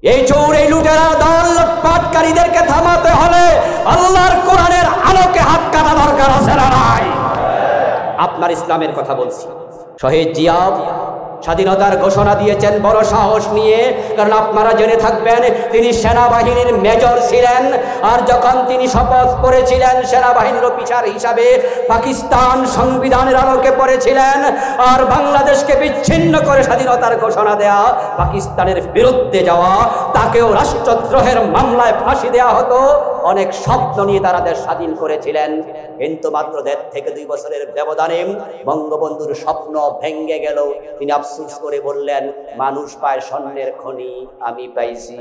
এই চোর, এই লুটেরা দল লুটপাটকারীদেরকে থামাতে হলে আল্লাহর কোরআনের আলোকে হাত কাটা দরকার আছে না নাই? আপনার ইসলামের কথা বলছি। শহীদ জিয়া স্বাধীনতার ঘোষণা দিয়েছেন বড় সাহস নিয়ে, কারণ আপনারা জেনে থাকবেন তিনি সেনাবাহিনীর মেজর ছিলেন। আর যখন তিনি শপথ করেছিলেন সেনাবাহিনীর অফিসার হিসাবে, পাকিস্তান সংবিধানের আলোকে পড়েছিলেন। আর বাংলাদেশকে বিচ্ছিন্ন করে স্বাধীনতার ঘোষণা দেয়া, পাকিস্তানের বিরুদ্ধে যাওয়া, তাকেও রাষ্ট্রদ্রোহের মামলায় ফাঁসি দেওয়া হতো। অনেক স্বপ্ন নিয়ে তারা দেশ স্বাধীন করেছিলেন, কিন্তু মাত্র 1.5 থেকে 2 বছরের ব্যবধানে বঙ্গবন্ধুর স্বপ্ন ভেঙে গেল। তিনি আফসোস করে বললেন, মানুষ পায় স্বর্ণের খনি, আমি পাইছি।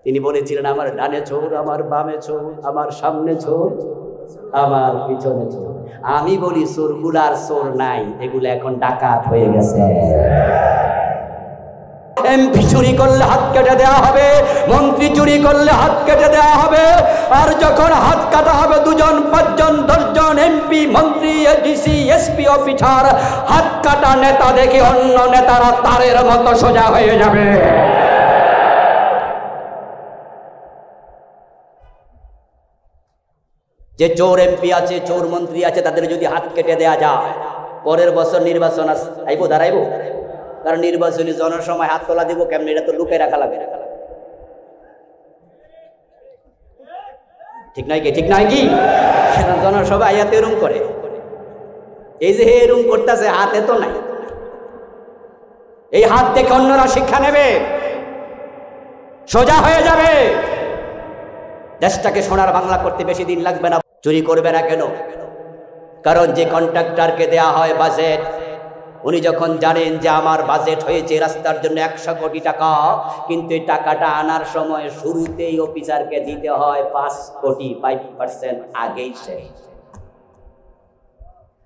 তিনি বলেছিলেন, আমার ডানে চোর, আমার বামে চোর, আমার সামনে চোর, আমার পিছনে চোর। আমি বলি চোরগুলার চোর নাই, এগুলো এখন ডাকাত হয়ে গেছে। এমপি চুরি করলে হাত কেটে দেওয়া হবে, মন্ত্রী চুরি করলে হাত কেটে দেওয়া হবে। আর যখন হাত কাটা হবে 2 জন 5 জন 10 জন এমপি, মন্ত্রী, ডিসি, এসপি অফিসার, হাত কাটা নেতা দেখে অন্য নেতারা তারের মতো সোজা হয়ে যাবে। যে চোর এমপি আছে, চোর মন্ত্রী আছে, তাদের যদি হাত কেটে দেয়া যায়, পরের বছর নির্বাচন আইবো, দাঁড়াইবো। কারণ নির্বাচনী জনসময় হাত তোলা দিব কেমন, এটা তো লুকায় রাখা লাগে। ঠিক নাই কি? ঠিক নাই কি? জনসভা আয়াতে এরম করে, এই যে এরম করতেছে, হাতে তো নাই। এই হাত দেখে অন্যরা শিক্ষা নেবে, সোজা হয়ে যাবে। দেশটাকে সোনার বাংলা করতে বেশি দিন লাগবে না। চুরি করবে না কেন? কারণ যে কন্ট্রাক্টরকে দেয়া হয় বাজেট, উনি যখন জানেন যে আমার বাজেট হয়েছে রাস্তার জন্য 100 কোটি টাকা, কিন্তু এই টাকাটা আনার সময় শুরুতেই অফিসারকে দিতে হয় 5 কোটি, 5% আগেই শেষ।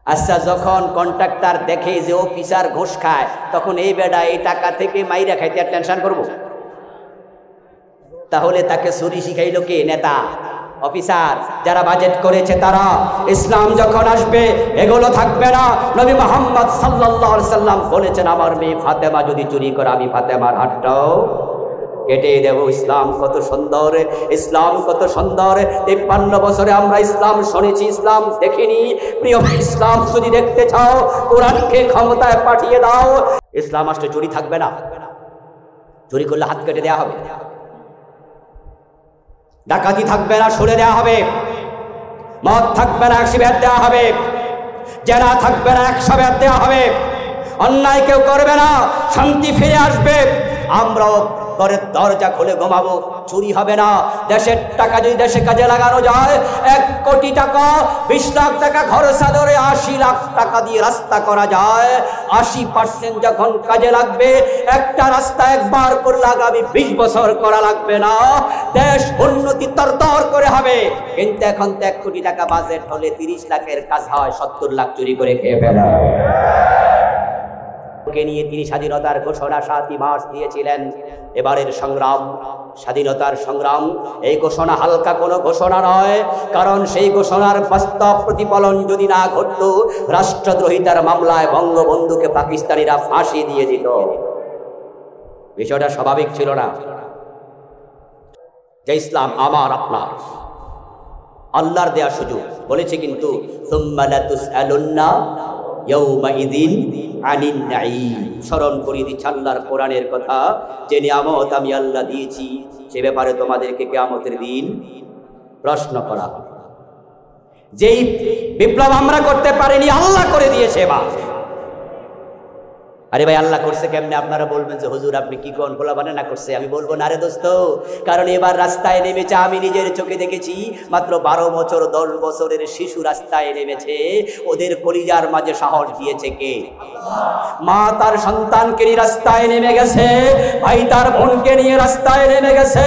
আচ্ছা, যখন কন্ট্রাক্টর দেখে যে অফিসার ঘুষ খায়, তখন এই বেটা এই টাকা থেকে মাইরা খাইতে আর টেনশন করবো? তাহলে তাকে চুরি শিখাইলো কে? নেতা, অফিসার, যারা বাজেট করেছে তারা। ইসলাম যখন আসবে এগুলো থাকবে না। নবী মুহাম্মদ সাল্লাল্লাহু আলাইহি সাল্লাম বলেছেন, আমার মেয়ে ফাতেমা যদি চুরি করে, আমি ফাতেমার হাতটাও কেটে দেব। ইসলাম কত সুন্দর, ইসলাম কত সুন্দর। 53 বছরে আমরা ইসলাম শুনেছি, ইসলাম দেখিনি। প্রিয় ইসলাম যদি দেখতে চাও, কোরআনকে ক্ষমতায় পাঠিয়ে দাও। ইসলাম আসলে চুরি থাকবে না। চুরি করলে হাত কেটে দেওয়া হবে, ডাকাতি থাকবে না, সরে দেওয়া হবে, মদ থাকবে না, 100 ব্যাট দেওয়া হবে, জেনা থাকবে না, 100 ব্যাট দেওয়া হবে, অন্যায় কেউ করবে না, শান্তি ফিরে আসবে। আমরাও ঘরের দরজা খুলে ঘুমাবো, চুরি হবে না। দেশের টাকা যদি দেশে কাজে লাগানো যায়, 1 কোটি টাকা, 20 লাখ টাকা খরচা ধরে 80 লাখ টাকা দিয়ে রাস্তা করা যায়। 80% যখন কাজে লাগবে, একটা রাস্তা একবার করলে আগামী 20 বছর করা লাগবে না। দেশ উন্নতি তরতর করে হবে। কিন্তু এখন তো 1 কোটি টাকা বাজেট হলে 30 লাখের কাজ হয়, 70 লাখ চুরি করে খেয়ে ফেলে। নিয়ে তিনি স্বাধীনতার ঘোষণা 7ই মার্চ দিয়েছিলেন। এবারের সংগ্রাম, স্বাধীনতার সংগ্রাম, এই ঘোষণা হালকা কোনো ঘোষণা নয়। কারণ সেই ঘোষণার বাস্তব প্রতিফলন যদি না ঘটত, রাষ্ট্রদ্রোহিতার মামলায় বঙ্গবন্ধুকে পাকিস্তানিরা ফাঁসি দিয়ে দিত। বিষয়টা স্বাভাবিক ছিল না। যে ইসলাম আমার আপনার, আল্লাহর দেয়া সুযোগ বলেছে, কিন্তু সুম্মা লাতুসআলুন্না ইয়াউমাইযিন আনিন নাঈম। স্মরণ করিয়ে দিচ্ছি আল্লাহর কোরআনের কথা, যে নিয়ামত আমি আল্লাহ দিয়েছি, সে ব্যাপারে তোমাদেরকে কিয়ামতের দিন প্রশ্ন করা হবে। যেই বিপ্লব আমরা করতে পারিনি, আল্লাহ করে দিয়েছে। আরে ভাই, আল্লাহ করছে কেমনে? আপনারা বলবেন যে হুজুর আপনি কি কোন বলা মানে না করছে। আমি বলবো না রে দোস্ত, কারণ এবার রাস্তায় নেমেছে, আমি নিজের চোখে দেখেছি। মাত্র 12 বছর 10 বছরের শিশু রাস্তায় নেমেছে। ওদের কলিজার মাঝে সাহস দিয়েছে কে? মা তার সন্তানকে নিয়ে রাস্তায় নেমে গেছে, ভাই তার বোনকে নিয়ে রাস্তায় নেমে গেছে,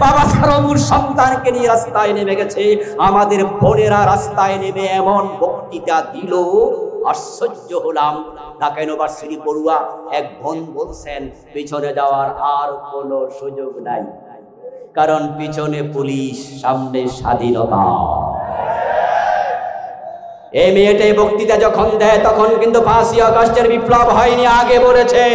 বাবা তার অমুর সন্তানকে নিয়ে রাস্তায় নেমে গেছে। আমাদের বোনেরা রাস্তায় নেমে এমন বক্তৃতা দিল, আশ্চর্য হলাম। ঢাকা ইউনিভার্সিটি পড়ুয়া এক বোন বলছেন, পিছনে যাওয়ার আর কোনো সুযোগ নাই, কারণ পিছনে পুলিশ, সামনে স্বাধীনতা। এই মেয়েটাই বক্তৃতা যখন দেয়, তখন কিন্তু 5ই আগস্টের বিপ্লব হয়নি, আগে বলেছে।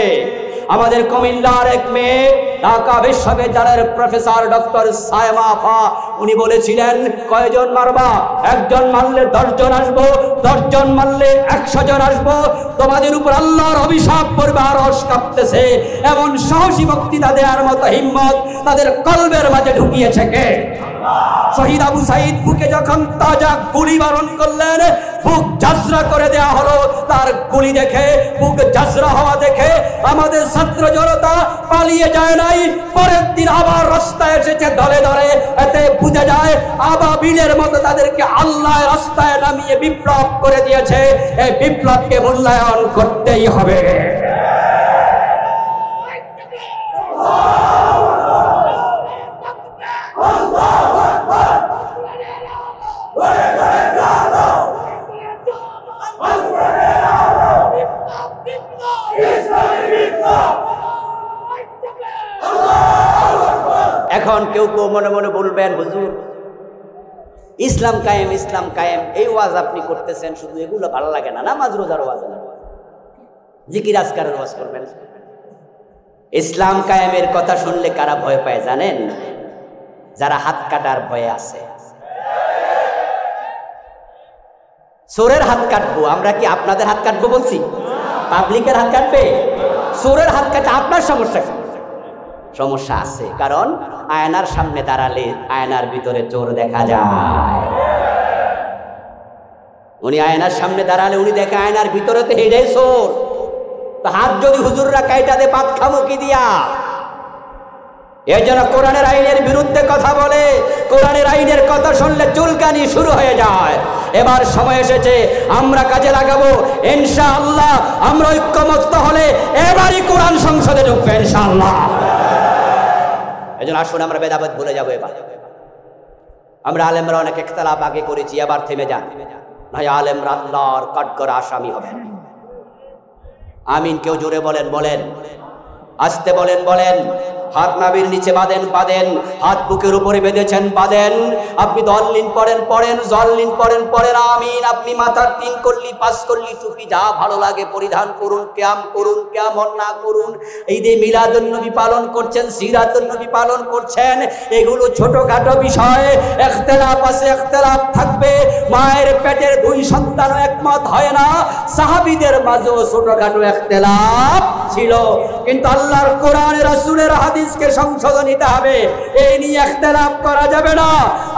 আমাদের কুমিল্লার এক মেয়ে ঢাকা বিশ্ববিদ্যালয়ের প্রফেসর ডক্টর সায়মা আফা, উনি বলেছিলেন, কয়জন মারবা? একজন মারলে 10 জন আসবো, 10 জন মারলে 100 জন আসবো, তোমাদের উপর আল্লাহর অভিশাপ পড়বে। আরশ কাঁপতেছে। এমন সাহসী বক্তৃতা দেওয়ার মতো হিম্মত তাদের কলবের মাঝে ঢুকিয়েছে কে? শহীদ আবু সাইদ বুকে যখন তাজা গুলি বারণ করলেন, বুক ঝাঁঝরা করে দেয়া হলো। তার গুলি দেখে, বুক ঝাঁঝরা হওয়া দেখে আমাদের ছাত্র জনতা পালিয়ে যায় নাই, পরের দিন আবার রাস্তায় এসেছে দলে দলে। এতে বুঝে যায় আবাবিলের মতো তাদেরকে আল্লাহ রাস্তায় নামিয়ে বিপ্লব করে দিয়েছে। এই বিপ্লবকে মূল্যায়ন করতেই হবে। এখন কেউ কেউ মনে মনে বলবেন, হুজুর ইসলাম কায়েম, ইসলাম কায়েম, এই ওয়াজ আপনি করতেছেন, শুধু এগুলো ভালো লাগে না? নামাজ রোজার ওয়াজ না, জিকির আজকারের ওয়াজ করবেন। ইসলাম কায়েমের কথা শুনলে কারা ভয় পায় জানেন? যারা হাত কাটার ভয়ে আছে। চোরের হাত কাটবো, আমরা কি আপনাদের হাত কাটবো বলছি? পাবলিকের হাত কাটবে? চোরের হাত কাটে আপনার সমস্যা কি? সমস্যা আছে, কারণ আয়নার সামনে দাঁড়ালে আয়নার ভিতরে চোর দেখা যায়। উনি আয়নার সামনে দাঁড়ালে উনি দেখে আয়নার ভিতরে তো হেডে চোর। তো হাত যদি হুজুররা কাইটা দে, পাত খামো কি দিয়া? এই জন্য কোরআনের আইনের বিরুদ্ধে কথা বলে, কোরআনের আইনের কথা শুনলে চুলকানি শুরু হয়ে যায়। এবার সময় এসেছে আমরা কাজে লাগাবো ইনশাআল্লাহ। আমরা ঐক্যমত্য হলে এবারই কোরআন সংসদে ঢুকবে ইনশাআল্লাহ। এজন্য আসুন আমরা ভেদাভেদ ভুলে যাবো। এবার আমরা আলেমরা অনেক ইখতিলাফ আগে করেছি, এবার থেমে যান। ভাই আলেমরা আল্লাহর কাঠগড়া আসামি হবেন। আমিন। কেউ জোরে বলেন, বলেন আস্তে বলেন, বলেন। হাত নাভির নিচে বাঁধেন, বাঁধেন। হাত বুকের উপরে বেঁধেছেন, বাঁধেন। আপনি দলিন পড়েন, পড়েন। জলিন পড়েন, পড়েন। আমিন। আপনি মাথার 3 করলি 5 করলি টুপি যা ভালো লাগে পরিধান করুন, ক্যাম করুন, কেমন না করুন। ঈদে মিলাদুন নবী পালন করছেন, সিরাতুন নবী পালন করছেন, এগুলো ছোটখাটো বিষয়। ইখতিলাফ আছে, ইখতিলাফ থাকবে। মায়ের পেটের 2 সন্তানও একমত হয় না। সাহাবীদের মাঝেও ছোটখাটো ইখতিলাফ ছিল, কিন্তু আল্লাহর কোরআন রাসূলের হাদিসকে সংশোধন নিতে হবে। এই নিয়ে ইখতিলাফ করা যাবে না।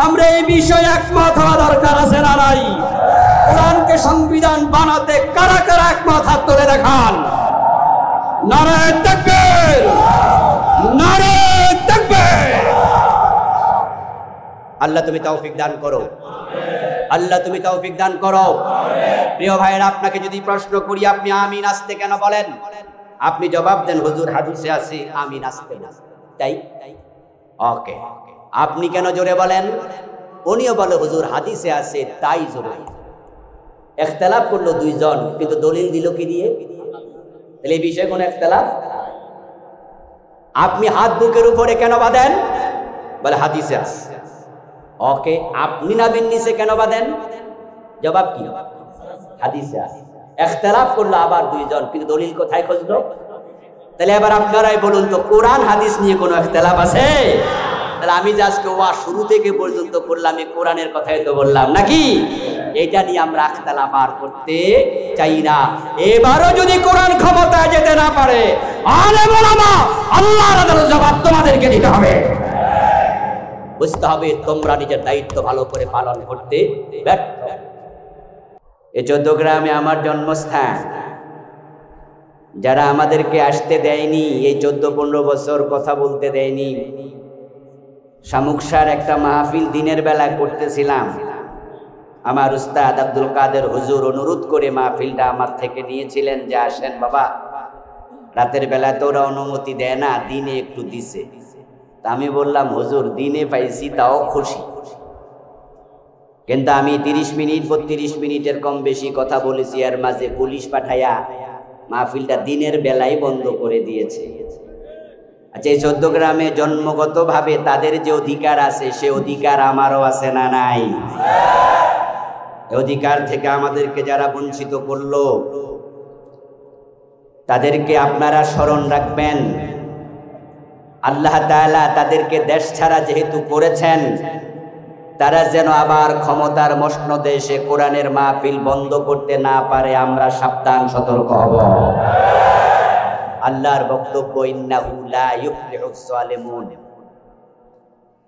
আমরা এই বিষয়ে একমত হওয়া দরকার আছে না নাই? কোরআনকে সংবিধান বানাতে কারা কারা একমত? হাত তুলে দেখান। নারায়ে তাকবীর, নারায়ে তাকবীর। আল্লাহ তুমি তৌফিক দান করো, আল্লাহ তুমি তৌফিক দান করো। প্রিয় ভাইয়েরা, আপনাকে যদি প্রশ্ন করি আপনি আমিন আসতে কেন বলেন? আপনি জবাব দেন, হুজুর হাদিসে আছে আমিন আসতে না। তাই ওকে। আপনি কেন জোরে বলেন? উনিও বলে হুজুর হাদিসে আছে তাই জোরে। ইখতিলাফ করলো 2 জন, কিন্তু দলিল দিল কি দিয়ে? তাহলে এই বিষয়ে কোন ইখতিলাফ? আপনি হাত বুকের উপরে কেন বাঁধেন? বলে হাদিসে আছে। ওকে। আপনি নাভির নিচে কেন বাঁধেন? জবাব কি? হাদিসে আছে। ইখতিলাফ করলো আবার 2 জন, কিন্তু দলিল কোথায় খুঁজলো? তাহলে এবার আপনারাই বলুন তো, কোরআন হাদিস নিয়ে কোনো ইখতিলাফ আছে? তাহলে আমি যে আজকে ওয়াজ শুরু থেকে পর্যন্ত করলাম এই কোরআনের কথাই তো বললাম নাকি? এটা নিয়ে আমরা ইখতিলাফ আর করতে চাই না। এবারও যদি কোরআন ক্ষমতায় যেতে না পারে, আলেম ওলামা আল্লাহর আদালতে জবাব তোমাদেরকে দিতে হবে। বুঝতে হবে তোমরা নিজের দায়িত্ব ভালো করে পালন করতে ব্যর্থ। এই চৌদ্দগ্রামে আমার জন্মস্থান। যারা আমাদেরকে আসতে দেয়নি, এই 14-15 বছর কথা বলতে দেয়নি, শামুকসার একটা মাহফিল দিনের বেলা করতেছিলাম। আমার উস্তাদ আব্দুল কাদের হুজুর অনুরোধ করে মাহফিলটা আমার থেকে নিয়েছিলেন যে আসেন বাবা, রাতের বেলা তো ওরা অনুমতি দেয় না, দিনে একটু দিছে। তা আমি বললাম হুজুর দিনে পাইছি তাও খুশি, কিন্তু আমি 30 মিনিট 32 মিনিটের কম বেশি কথা বলেছি, এর মাঝে পুলিশ পাঠাইয়া মাহফিলটা দিনের বেলায় বন্ধ করে দিয়েছে। আচ্ছা, এই চৌদ্দগ্রামে জন্মগত ভাবে তাদের যে অধিকার আছে সে অধিকার আমারও আছে না নাই? এই অধিকার থেকে আমাদেরকে যারা বঞ্চিত করলো, তাদেরকে আপনারা স্মরণ রাখবেন। আল্লাহ তাআলা তাদেরকে দেশ ছাড়া যেহেতু করেছেন, তারা যেন আবার ক্ষমতার মসনদে এসে কোরআনের মাহফিল বন্ধ করতে না পারে, আমরা সাবধান সতর্ক হব। আল্লাহর বক্তব্য, ইন্নাহু লা ইউফলিহুস সালিমুন,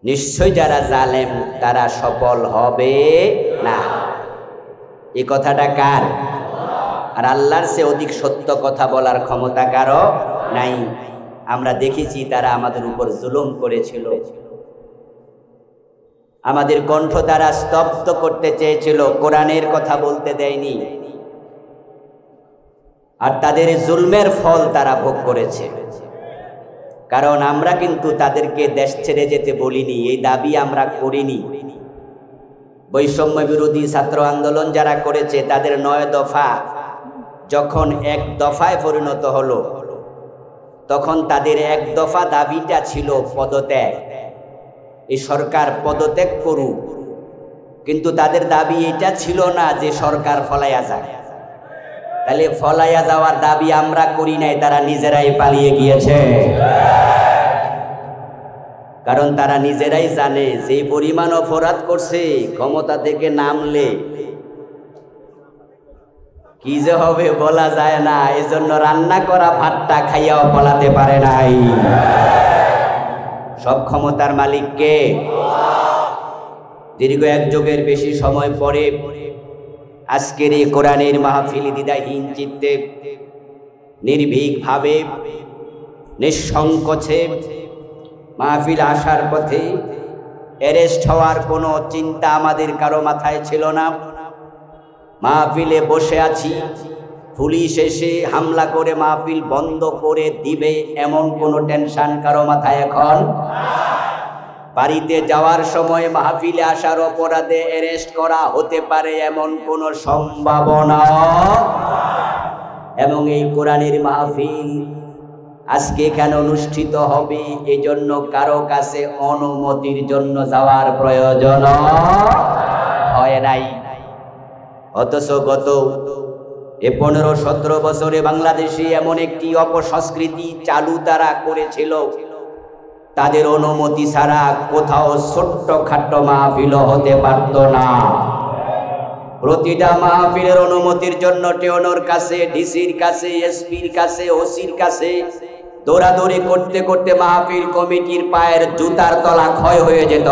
নিশ্চয় যারা জালেম তারা সফল হবে না। এই কথাটা কার? আর আল্লাহর চেয়ে অধিক সত্য কথা বলার ক্ষমতা কারো নাই। আমরা দেখেছি তারা আমাদের উপর জুলুম করেছিল, আমাদের কণ্ঠ তারা স্তব্ধ করতে চেয়েছিল, কোরআনের কথা বলতে দেয়নি। আর তাদের জুলমের ফল তারা ভোগ করেছে। কারণ আমরা কিন্তু তাদেরকে দেশ ছেড়ে যেতে বলিনি, এই দাবি আমরা করিনি। বৈষম্য বিরোধী ছাত্র আন্দোলন যারা করেছে, তাদের 9 দফা যখন 1 দফায় পরিণত হলো, তখন তাদের 1 দফা দাবিটা ছিল পদত্যাগ। এই সরকার পদত্যাগ করুক, কিন্তু তাদের দাবি এটা ছিল না যে সরকার ফলাইয়া যায়। তাহলে ফলাইয়া যাওয়ার দাবি আমরা করি নাই, তারা নিজেরাই পালিয়ে গিয়েছে। কারণ তারা নিজেরাই জানে যে পরিমাণ অপরাধ করছে, ক্ষমতা থেকে নামলে কি যে হবে বলা যায় না। এজন্য রান্না করা ভাতটা খাইয়াও বলাতে পারে নাই। সব ক্ষমতার মালিক কে? দীর্ঘ 1 যুগের বেশি সময় পরে আজকের এই কোরআনের মাহফিল দ্বিধাহীন চিত্তে, নির্ভীকভাবে, নিঃসংকোচে মাহফিল আসার পথে অ্যারেস্ট হওয়ার কোনো চিন্তা আমাদের কারো মাথায় ছিল না। মাহফিলে বসে আছি, পুলিশ এসে হামলা করে মাহফিল বন্ধ করে দিবে এমন কোনো টেনশন কারো মাথায় এখন। বাড়িতে যাওয়ার সময় মাহফিলে আসার অপরাধে অ্যারেস্ট করা হতে পারে এমন কোনো সম্ভাবনা। এবং এই কোরআনের মাহফিল আজকে কেন অনুষ্ঠিত হবে, এজন্য কারো কাছে অনুমতির জন্য যাওয়ার প্রয়োজন হয় নাই। অথচ গত 15-17 বছরে বাংলাদেশে এমন একটি অপসংস্কৃতি চালু তারা করেছিল, তাদের অনুমতি ছাড়া কোথাও ছোট্টখাট্ট মাহফিল হতে পারত না। প্রতিটা মাহফিলের অনুমতির জন্য টেওনোর কাছে, ডিসির কাছে, এসপির কাছে, ওসির কাছে দৌড়াদৌড়ি করতে করতে মাহফিল কমিটির পায়ের জুতার তলা ক্ষয় হয়ে যেত।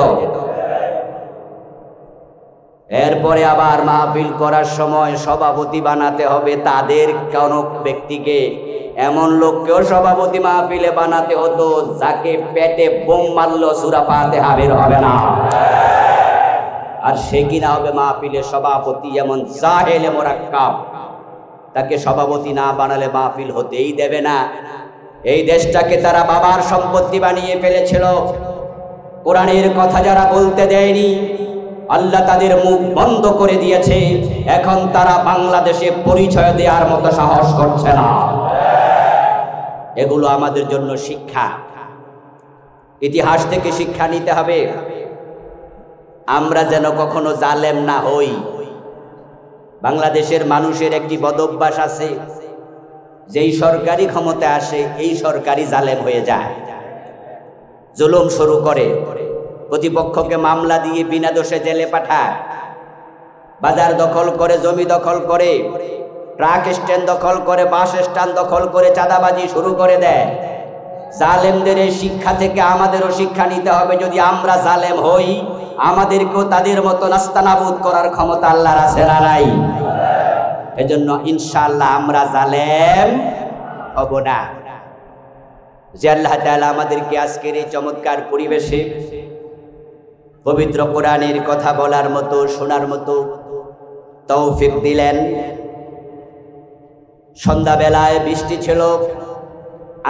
এরপরে আবার মাহফিল করার সময় সভাপতি বানাতে হবে তাদের কোনো ব্যক্তিকে, এমন লোককেও সভাপতি মাহফিলে বানাতে হতো যাকে পেটে বোম মারলো সূরা ফাতিহা বের হবে না। আর সে কিনা হবে মাহফিলের সভাপতি, এমন জাহেলে মুরাক্কাব। তাকে সভাপতি না বানালে মাহফিল হতেই দেবে না। এই দেশটাকে তারা বাবার সম্পত্তি বানিয়ে ফেলেছিল। কোরআনের কথা যারা বলতে দেয়নি, আল্লাহ তাদের মুখ বন্ধ করে দিয়েছে। এখন তারা বাংলাদেশে পরিচয় দেওয়ার মতো সাহস করছে না। এগুলো আমাদের জন্য শিক্ষা। ইতিহাস থেকে শিক্ষা নিতে হবে, আমরা যেন কখনো জালেম না হই। বাংলাদেশের মানুষের একটি বদঅভ্যাস আছে, যেই সরকারি ক্ষমতা আসে এই সরকারি জালেম হয়ে যায়, জুলুম শুরু করে, প্রতিপক্ষকে মামলা দিয়ে বিনা দোষে জেলে পাঠায়, বাজার দখল করে, জমি দখল করে, ট্রাক স্ট্যান্ড দখল করে, বাস স্ট্যান্ড দখল করে চাঁদাবাজি শুরু করে দেয়। জালেমদের এই শিক্ষা থেকে আমাদেরও শিক্ষা নিতে হবে। যদি আমরা জালেম হই, আমাদেরকেও তাদের মতো নাস্তানাবুদ করার ক্ষমতা আল্লাহর আছে না নাই? এজন্য ইনশাআল্লাহ আমরা জালেম হব না। যে আল্লাহ তাআলা আমাদেরকে আজকের এই চমৎকার পরিবেশে পবিত্র কোরআনের কথা বলার মতো, শোনার মতো তৌফিক দিলেন। সন্ধ্যাবেলায় বৃষ্টি ছিল,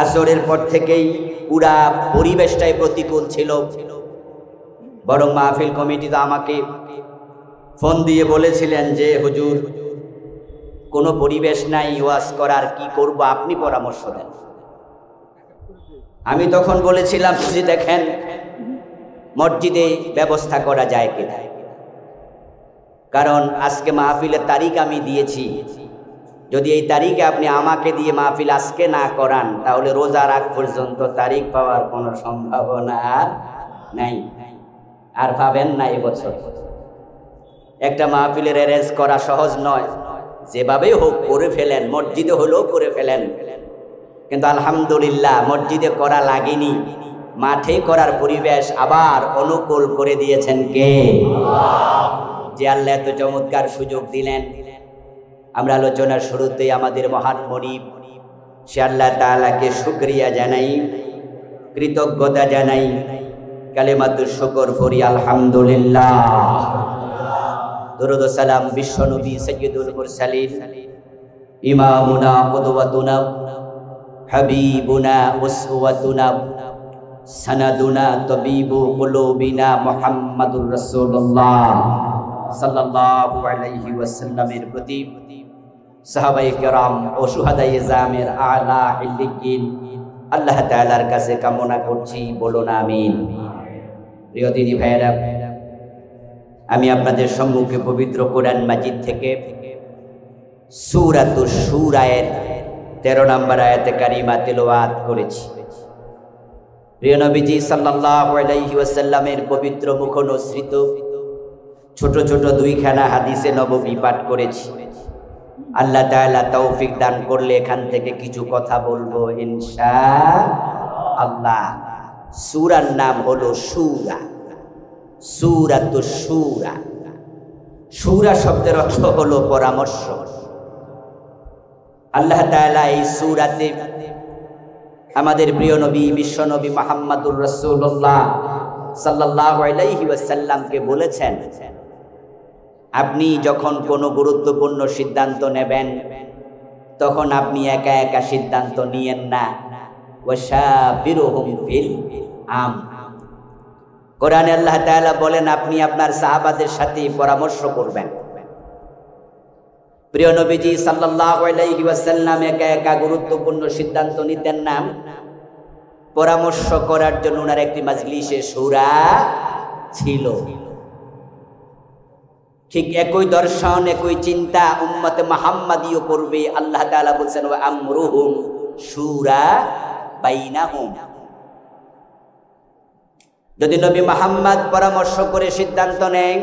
আসরের পর থেকেই পুরা পরিবেশটাই প্রতিকূল ছিল। বরং মাহফিল কমিটি তো আমাকে ফোন দিয়ে বলেছিলেন যে হুজুর কোনো পরিবেশ নাই ওয়াজ করার, কি করব আপনি পরামর্শ দেন। আমি তখন বলেছিলাম যদি দেখেন মসজিদে ব্যবস্থা করা যায় কিনা, কারণ আজকে মাহফিলের তারিখ আমি দিয়েছি, যদি এই তারিখে আপনি আমাকে দিয়ে মাহফিল আজকে না করান, তাহলে রোজার আগ পর্যন্ত তারিখ পাওয়ার কোনো সম্ভাবনা নাই, আর পাবেন না এবছর। একটা মাহফিলের অ্যারেঞ্জ করা সহজ নয়, যেভাবেই হোক করে ফেলেন, মসজিদে হলেও করে ফেলেন। কিন্তু আলহামদুলিল্লাহ মসজিদে করা লাগেনি, মাঠে করার পরিবেশ আবার অনুকূল করে দিয়েছেন কে? যে আল্লাহ এত চমৎকার সুযোগ দিলেন। আমরা আলোচনার শুরুতেই আমাদের মহান মনিব সে আল্লাহ তাআলাকে শুকরিয়া জানাই, কৃতজ্ঞতা জানাই, কালিমাতুশ শুকর পড়ি আলহামদুলিল্লাহ। দরুদ ও সালাম বিশ্বনবী সাইয়্যিদুল মুরসালিন ইমামুনা কুদওয়াতুনা হাবিবুনা উসওয়াতুনা সানাদুনা তাবিবু কুলুবিনা মুহাম্মাদুর রাসূলুল্লাহ সাল্লাল্লাহু আলাইহি ওয়াসাল্লামের প্রতি, সাহাবায়ে কেরাম ও শুহাদায়ে জামের আলা ইল্লিকিন আল্লাহ তাআলার কাছে কামনা করছি, বলুন আমিন। প্রিয় দিনী ভাইয়েরা, আমি আপনাদের সম্মুখে পবিত্র কোরআন মাজিদ থেকে সূরাতুশ শূরায়ের 13 নম্বর আয়াতে কারিমা তেলাওয়াত করেছি। প্রিয় নবীজি সাল্লাল্লাহু আলাইহি ওয়াসাল্লামের পবিত্র মুখনসৃত ছোট ছোট দুইখানা হাদিসে নববী পাঠ করেছি। আল্লাহ তাআলা তৌফিক দান করলে এখান থেকে কিছু কথা বলবো ইনশাআল্লাহ। সূরার নাম হলো সূরা, সূরাতুশ শূরা। শূরা শব্দের অর্থ হলো পরামর্শ। আল্লাহ তাআলা এই সূরাতে আমাদের প্রিয় নবী বিশ্বনবী মুহাম্মাদুর রাসূলুল্লাহ সাল্লাল্লাহু আলাইহি ওয়াসাল্লামকে বলেছেন, আপনি যখন কোনো গুরুত্বপূর্ণ সিদ্ধান্ত নেবেন তখন আপনি একা একা সিদ্ধান্ত নিয়েন না, ওয়াশাবিরুহুম ফিল আমর। কোরআনে আল্লাহ তাআলা বলেন আপনি আপনার সাহাবাদের সাথে পরামর্শ করবেন। প্রিয় নবীজি সাল্লাল্লাহু আলাইহি ওয়াসাল্লাম একা একা গুরুত্বপূর্ণ সিদ্ধান্ত নিতেন না, পরামর্শ করার জন্য ওনার একটি মাজলিসে শূরা ছিল। ঠিক একই দর্শন একই চিন্তা উম্মতে মুহাম্মাদিও করবে। আল্লাহ তাআলা বলেন ওয়া আমরুহুম শূরা বাইনাহুম। যদি নবী মুহাম্মদ পরামর্শ করে সিদ্ধান্ত নেন,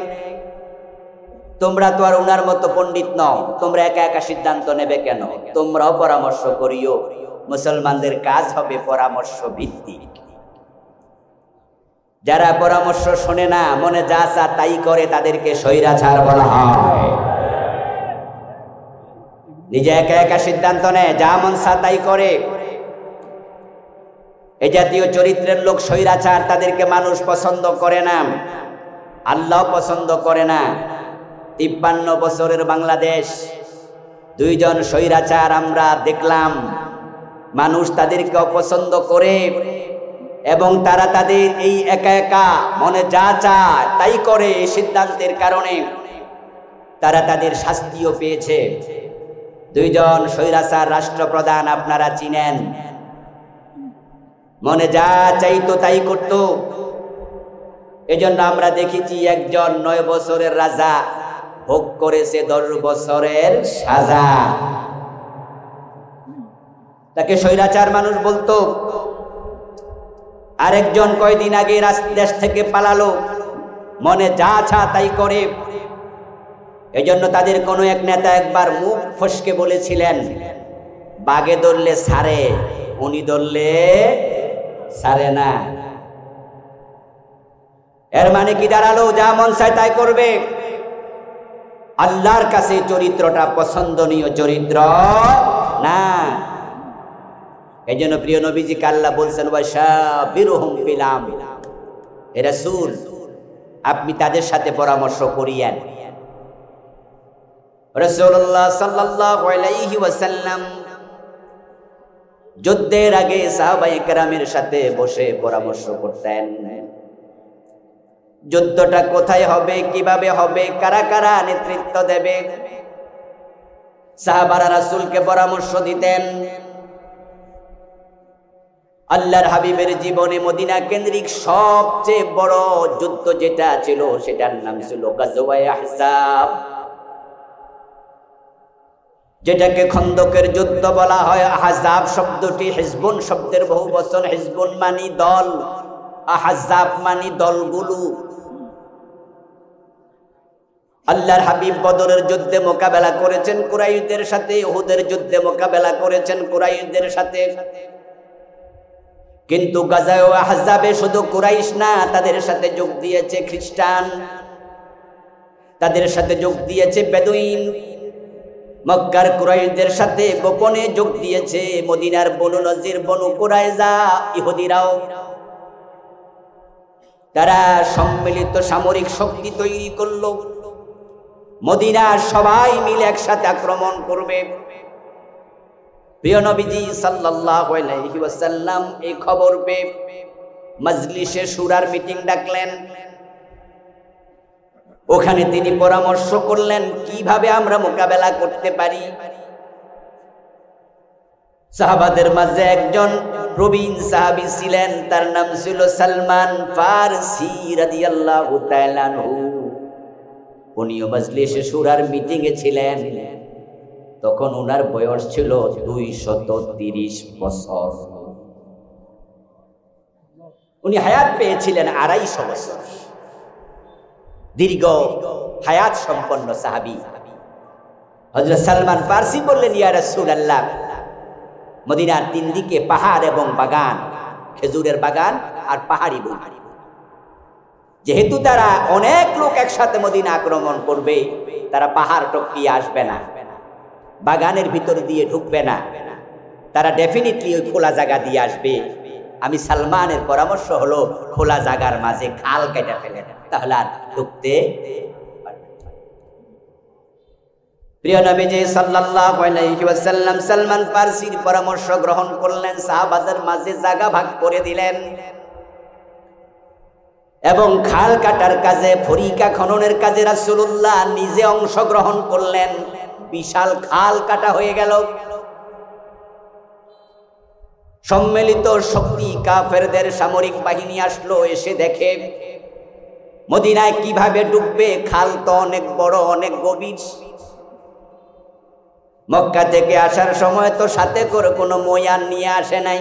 তোমরা তো আর ওনার মতো পণ্ডিত নও, তোমরা একা একা সিদ্ধান্ত নেবে কেন? তোমরাও পরামর্শ করিও। মুসলমানদের কাজ হবে পরামর্শ ভিত্তিক। যারা পরামর্শ শোনে না, মনে যা চা তাই করে, তাদেরকে স্বৈরাচার বলা হয়। নিজে একা একা সিদ্ধান্ত নেয়, যা মন চা তাই করে, এ জাতীয় চরিত্রের লোক স্বৈরাচার। তাদেরকে মানুষ পছন্দ করে না, আল্লাহ পছন্দ করে না। 53 বছরের বাংলাদেশ, দুইজন স্বৈরাচার আমরা দেখলাম। মানুষ তাদেরকে অপছন্দ করে এবং তারা তাদের এই একা একা মনে যা চায় তাই করে, এই সিদ্ধান্তের কারণে তারা তাদের শাস্তিও পেয়েছে। দুইজন স্বৈরাচার রাষ্ট্রপ্রধান আপনারা চিনেন, মনে যা চাইতো তাই করত। এজন্য আমরা দেখেছি একজন 9 বছরের রাজা ভোগ করেছে 10 বছরের সাজা। তাকে স্বৈরাচার মানুষ বলতো। আরেকজন কয়দিন আগে দেশ থেকে পালালো, মনে যা চা তাই করে। এজন্য তাদের কোনো এক নেতা একবার মুখ ফসকে বলেছিলেন, বাগে ধরলে ছাড়ে, উনি ধরলে ছাড়ে না। এর মানে কি দাঁড়ালো? যা মন চায় তাই করবে। আল্লাহর কাছে চরিত্রটা পছন্দনীয় চরিত্র না। এই জন্য প্রিয় নবীজিকে আল্লাহ বলছেন ওয়াশাবিরুহুম ফিল আমর, হে রাসূল আপনি তাদের সাথে পরামর্শ করিয়েন। রাসূলুল্লাহ সাল্লাল্লাহু আলাইহি ওয়াসাল্লাম যুদ্ধের আগে সাহাবায়ে কেরামের সাথে বসে পরামর্শ করতেন। যুদ্ধটা কোথায় হবে, কিভাবে হবে, কারা কারা নেতৃত্ব দেবে, সাহাবারা রাসূলকে পরামর্শ দিতেন। আল্লাহর হাবিবের জীবনে মদিনা কেন্দ্রিক সবচেয়ে বড় যুদ্ধ যেটা ছিল সেটার নাম ছিল গাজওয়ায়ে আহজাব। যেটাকে খন্দকের যুদ্ধ বলা হয়। আহজাব শব্দটি হিজবুন শব্দের বহু বচন। হিজবুন মানি দল, আহজাব মানি দলগুলো। আল্লাহর হাবিব বদরের যুদ্ধে মোকাবেলা করেছেন কুরাইশদের সাথে, উহুদের যুদ্ধে মোকাবেলা করেছেন কুরাইশদের সাথে। কিন্তু গাজায়ে আহজাবে শুধু কুরাইশ না, তাদের সাথে যোগ দিয়েছে খ্রিস্টান, তাদের সাথে যোগ দিয়েছে বেদুইন। মক্কার কুরাইশদের সাথে গোপনে যোগ দিয়েছে মদিনার বনু নজির, বনু কুরাইজা, ইহুদিরাও। তারা সম্মিলিত সামরিক শক্তি তৈরি করলো। মদিনার সবাই মিলে একসাথে আক্রমণ করবে। প্রিয় নবীজি সাল্লাল্লাহু আলাইহি ওয়াসাল্লাম এই খবর পেয়ে মজলিসে শুরার মিটিং ডাকলেন। ওখানে তিনি পরামর্শ করলেন কিভাবে আমরা মোকাবেলা করতে পারি। সাহাবাদের মাঝে একজন প্রবীণ সাহাবী ছিলেন, তার নাম ছিল সালমান ফারসি রাদিয়াল্লাহু তাআলা আনহু। উনিও মজলিসে শুরার মিটিং এ ছিলেন। তখন ওনার বয়স ছিল 230 বছর। উনি হায়াত পেয়েছিলেন 250 বছর। দীর্ঘ হায়াত সম্পন্ন সাহাবী হযরত সালমান ফারসি বললেন, ইয়া রাসূলুল্লাহ, মদিনার 3 দিকে পাহাড় এবং বাগান, খেজুরের বাগান আর পাহাড়ি বন। যেহেতু তারা অনেক লোক একসাথে মদিনা আক্রমণ করবে, তারা পাহাড় টপকিয়ে আসবে না, বাগানের ভিতর দিয়ে ঢুকবে না, তারা ডেফিনেটলি ওই খোলা জায়গা দিয়ে আসবে। আমি সালমানের পরামর্শ হলো খোলা জায়গার মাঝে খাল কেটে ফেলেন, তাহলে আর ঢুকতে পারবে। প্রিয় নবীজি সাল্লাল্লাহু আলাইহি ওয়াসাল্লাম সালমান ফারসির পরামর্শ গ্রহণ করলেন, সাহাবাদের মাঝে জায়গা ভাগ করে দিলেন এবং খাল কাটার কাজে, ফরিকা খননের কাজে রাসূলুল্লাহ নিজে অংশগ্রহণ করলেন। বিশাল খাল কাটা হয়ে গেল। সম্মিলিত শক্তি কাফেরদের সামরিক বাহিনী আসলো, এসে দেখে মদিনায় কিভাবে ডুববে। খাল তো অনেক বড়, অনেক গভীর। মক্কা থেকে আসার সময় তো সাথে করে কোনো মই আর নিয়ে আসে নাই,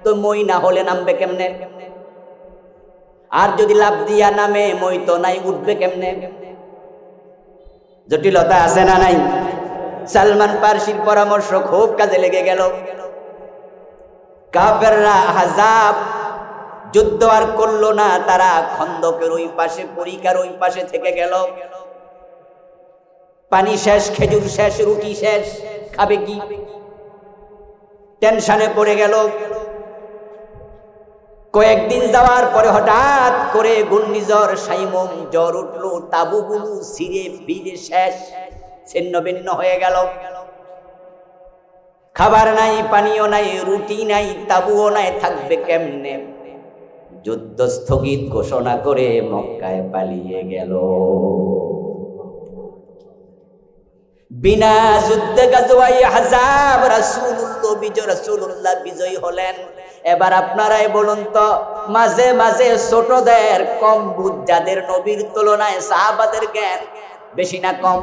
তো মই না হলে নামবে কেমনে? আর যদি লাফ দিয়া নামে, মই তো নাই, উঠবে কেমনে? জটিলতা আছে না নাই? সালমান ফারসির পরামর্শ খুব কাজে লেগে গেল। কাফেররা আহজাব যুদ্ধ আর করলো না, তারা খন্দকের ওই পাশে, পরিকার ওই পাশে থেকে গেল। পানি শেষ, খেজুর শেষ, রুটি শেষ, খাবে কি? টেনশনে পড়ে গেল। কয়েকদিন যাওয়ার পরে হঠাৎ করে ঘূর্ণিঝড় সাইমুম জ্বর উঠলো, তাবুগুলো ছিঁড়ে ভিড়ে শেষ, ছিন্ন ভিন্ন হয়ে গেল। খাবার নাই, পানিও নাই, রুটি নাই, তাবুও নাই, থাকবে কেমনে? যুদ্ধ স্থগিত ঘোষণা করে মক্কায় পালিয়ে গেল। বিনা যুদ্ধে গাজওয়ায়ে আহজাব রাসূলুল্লাহ বিজয়ী হলেন। এবার আপনারাই বলুন তো, মাঝে মাঝে ছোটদের কম বুঝ, যাদের নবীর তুলনায় সাহাবাদের জ্ঞান বেশি না কম?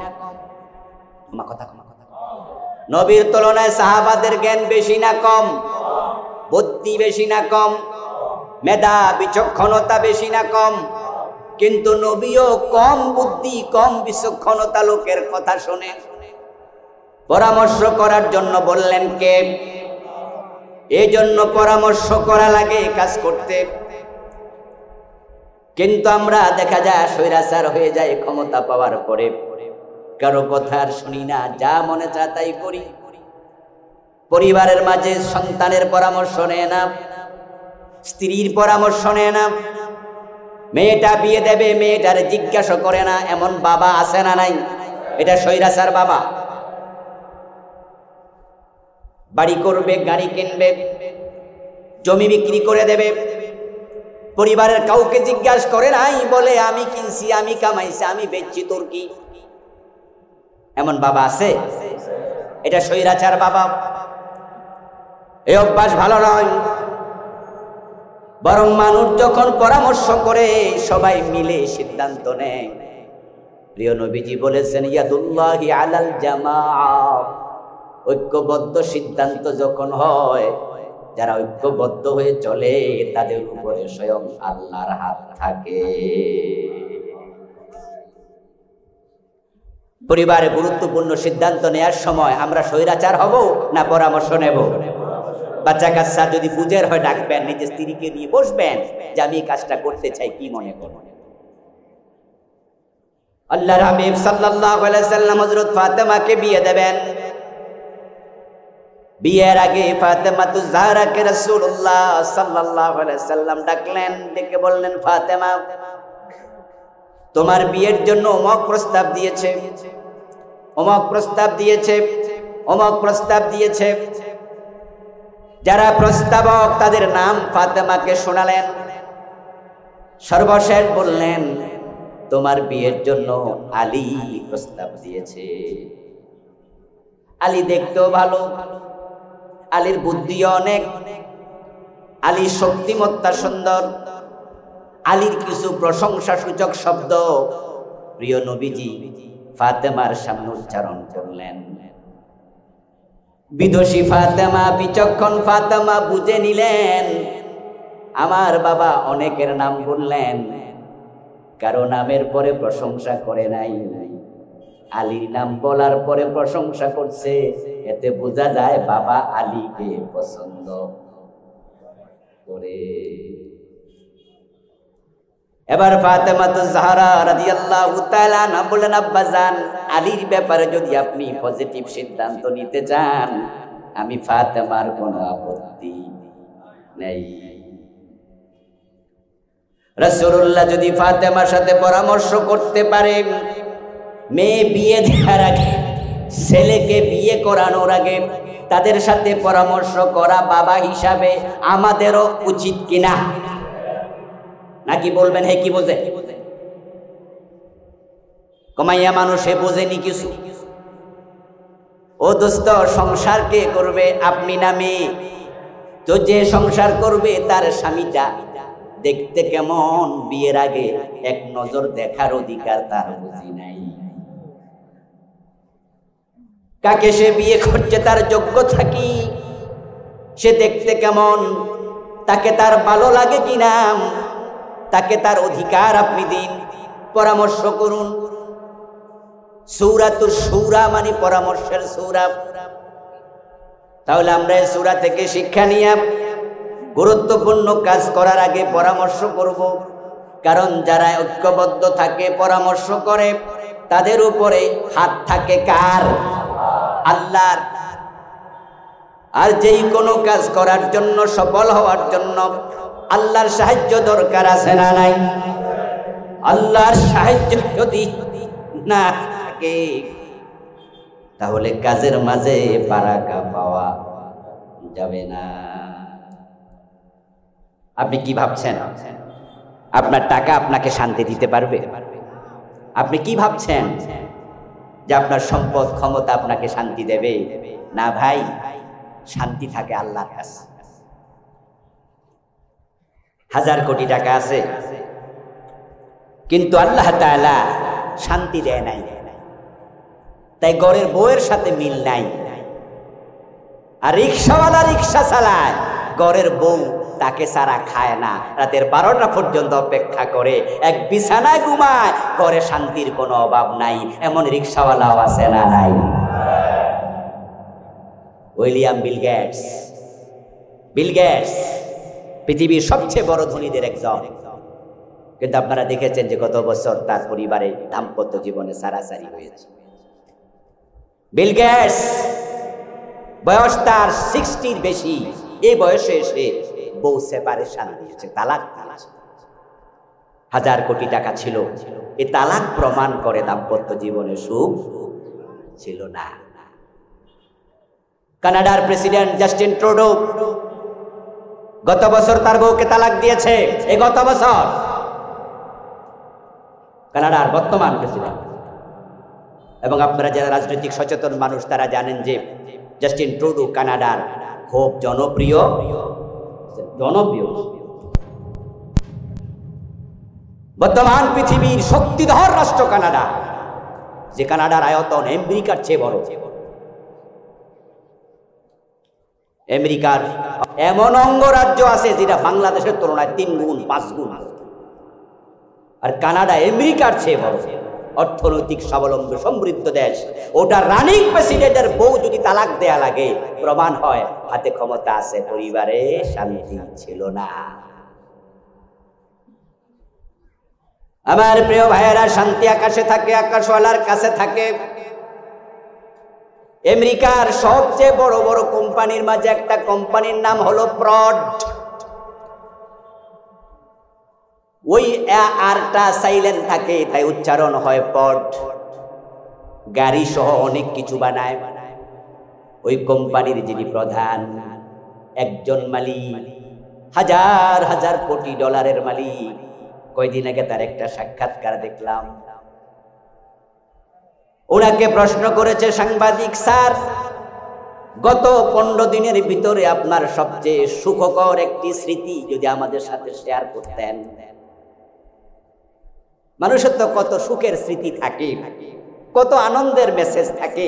নবীর তুলনায় সাহাবাদের জ্ঞান বেশি না কম? বুদ্ধি বেশি না কম? মেধা বিচক্ষণতা বেশি না কম? কিন্তু নবীও কম বুদ্ধি, কম বিচক্ষণতা লোকের কথা শুনে পরামর্শ করার জন্য বললেন কে? এই জন্য পরামর্শ করা লাগে কাজ করতে। কিন্তু আমরা দেখা যায় স্বৈরাচার হয়ে যায় ক্ষমতা পাওয়ার পরে, কারো কথা আর শুনি না, যা মনে চায় তাই করি। পরিবারের মাঝে সন্তানের পরামর্শ নেয় না, স্ত্রীর পরামর্শ নেয় না। মেয়েটা বিয়ে দেবে, মেয়েটার জিজ্ঞাসা করে না। এমন বাবা আছে না নাই? এটা স্বৈরাচার বাবা। বাড়ি করবে, গাড়ি কিনবে, জমি বিক্রি করে দেবে, পরিবারের কাউকে জিজ্ঞাসা করে নাই, বলে আমি কিনছি, আমি কামাইছি, আমি বেচছি, তোর কি? এমন বাবা আছে? এটা স্বৈরাচার বাবা। এই অভ্যাস ভালো নয়। বরং মানুষ যখন পরামর্শ করে, সবাই মিলে সিদ্ধান্ত নেয়। প্রিয় নবীজি বলেছেন, ইয়াদুল্লাহি আলাল জামাআ, ঐক্যবদ্ধ সিদ্ধান্ত যখন হয়, যারা ঐক্যবদ্ধ হয়ে চলে তাদের উপরে স্বয়ং আল্লাহর হাত থাকে। পরিবারে গুরুত্বপূর্ণ সিদ্ধান্ত নেওয়ার সময় আমরা স্বৈরাচার হব না পরামর্শ নেব? বাচ্চা কাচ্চা যদি বুঝের হয় ডাকবেন, নিজের স্ত্রীকে নিয়ে বসবেন যে আমি এই কাজটা করতে চাই, কি মনে করো? আল্লাহর হাবিব সাল্লাল্লাহু আলাইহি সাল্লাম হযরত ফাতেমাকে বিয়ে দেবেন। বিয়ের আগে ফাতেমাতুজ জাহরাকে রাসূলুল্লাহ সাল্লাল্লাহু আলাইহি সাল্লাম ডাকলেন, ডেকে বললেন, ফাতেমা, তোমার বিয়ের জন্য অমুক প্রস্তাব দিয়েছে, অমুক প্রস্তাব দিয়েছে, অমুক প্রস্তাব দিয়েছে। যারা প্রস্তাবক তাদের নাম ফাতেমাকে শোনালেন। সর্বশেষ বললেন, তোমার বিয়ের জন্য আলী প্রস্তাব দিয়েছে। আলী দেখতেও ভালো, আলীর বুদ্ধিও অনেক, আলীর শক্তিমত্তা সুন্দর। আলীর কিছু প্রশংসা সূচক শব্দ প্রিয় নবীজি ফাতেমার সামনে উচ্চারণ করলেন। বিদোষী ফাতেমা, বিচক্ষণ ফাতেমা বুঝে নিলেন, আমার বাবা অনেকের নাম বললেন, কারো নামের পরে প্রশংসা করে নাই, আলীর নাম বলার পরে প্রশংসা করছে। এতে বোঝা যায় বাবা আলীকে পছন্দ করে। এবার ফাতেমাতুজ জাহরা রাদিয়াল্লাহু তাআলা আনহা বলেন, আব্বাজান, আলীর ব্যাপারে যদি আপনি পজিটিভ সিদ্ধান্ত নিতে চান, আমি ফাতেমার কোনো আপত্তি নেই। রাসূলুল্লাহ যদি ফাতেমার সাথে পরামর্শ করতে পারেন, মেয়ে বিয়ে দেওয়ার আগে, ছেলেকে বিয়ে করানোর আগে তাদের সাথে পরামর্শ করা বাবা হিসাবে আমাদেরও উচিত কিনা? নাকি বলবেন হে কি বোঝে? কমাইয়া মানুষে বোঝেনি কিছু। ও দোস্ত, সংসার কে করবে? আপনি না মেয়ে? তো যে সংসার করবে তার স্বামীটা দেখতে কেমন, বিয়ের আগে এক নজর দেখার অধিকার তার বুঝি নাই। কাকে সে বিয়ে করছে তার যোগ্যতা কি, সে দেখতে কেমন, তাকে তার ভালো লাগে কিনা, তাকে তার অধিকার আপনি দিন, পরামর্শ করুন। সূরাতুশ শূরা মানে পরামর্শের সূরা। তাহলে আমরা এই সূরা থেকে শিক্ষা নিয়ে গুরুত্বপূর্ণ কাজ করার আগে পরামর্শ করব। কারণ যারা ঐক্যবদ্ধ থাকে, পরামর্শ করে, তাদের উপরে হাত থাকে কার? আল্লাহর। আর যেই কোনো কাজ করার জন্য, সফল হওয়ার জন্য আল্লাহর সাহায্য দরকার আছে না নাই? আল্লাহর সাহায্য যদি না থাকে তাহলে কাজের মাঝে বারাকা পাওয়া যাবে না। আপনি কি ভাবছেন আপনার টাকা আপনাকে শান্তি দিতে পারবে? আপনি কি ভাবছেন যে আপনার সম্পদ ক্ষমতা আপনাকে শান্তি দেবে? না ভাই, শান্তি থাকে আল্লাহর কাছে। 1000 কোটি টাকা আছে, কিন্তু আল্লাহ তাআলা শান্তি দেয় নাই। তাই ঘরের বউয়ের সাথে মিল নাই। আর রিক্সাওয়ালা রিক্সা চালায়, ঘরের বউ তাকে সারা খায় না, রাতের 12টা পর্যন্ত অপেক্ষা করে, এক বিছানায় ঘুমায়, ঘরে শান্তির কোনো অভাব নাই। এমন রিক্সাওয়ালাও আছে না নাই? উইলিয়াম বিল গেটস পৃথিবীর সবচেয়ে বড় ধনীদের একজন, কিন্তু আপনারা দেখেছেন যে গত বছর তার পরিবারে দাম্পত্য জীবনে সারাসারি হয়েছে। বিল গেটস বয়স তার 60-র বেশি, এই বয়সে এসে বউ সেপারেশন দিয়েছে, তালাক দিয়েছে। 1000 কোটি টাকা ছিল, এই তালাক প্রমাণ করে দাম্পত্য জীবনে সুখ ছিল না। কানাডার প্রেসিডেন্ট জাস্টিন ট্রুডো গত বছর তার বউকে তালাক দিয়েছে। এই গত বছর কানাডার বর্তমান প্রেসিডেন্ট। এবং আপনারা যারা রাজনৈতিক সচেতন মানুষ তারা জানেন যে জাস্টিন ট্রুডো কানাডার খুব জনপ্রিয়। বর্তমান পৃথিবীর শক্তিধর রাষ্ট্র কানাডা, যে কানাডার আয়তন আমেরিকার চেয়ে বড়। আমেরিকার এমন অঙ্গরাজ্য আছে যেটা বাংলাদেশের তুলনায় 3 গুণ 5 গুণ, আর কানাডা আমেরিকার চেয়ে বড় অর্থনৈতিক স্বাবলম্বী সমৃদ্ধ দেশ। ওটা রানিং প্রেসিডেন্টের বউ যদি তালাক দেয়া লাগে, প্রমাণ হয় হাতে ক্ষমতা আছে, পরিবারে শান্তি ছিল না। আমার প্রিয় ভাইয়েরা, শান্তি আকাশে থাকে, আকাশওয়ালার কাছে থাকে। আমেরিকার সবচেয়ে বড় বড় কোম্পানির মাঝে একটা কোম্পানির নাম হলো প্রড। ওই আরটা সাইলেন্ট থাকে, তাই উচ্চারণ হয় পড। গাড়ি সহ অনেক কিছু বানায়। ওই কোম্পানির যিনি প্রধান, একজন মালিক, হাজার হাজার কোটি ডলারের মালিক। কয়দিন আগে তার একটা সাক্ষাৎকার দেখলাম। ওনাকে প্রশ্ন করেছে সাংবাদিক, স্যার গত 15 দিনের ভিতরে আপনার সবচেয়ে সুখকর একটি স্মৃতি যদি আমাদের সাথে শেয়ার করতেন। মানুষের তো কত সুখের স্মৃতি থাকে, কত আনন্দের মেসেজ থাকে।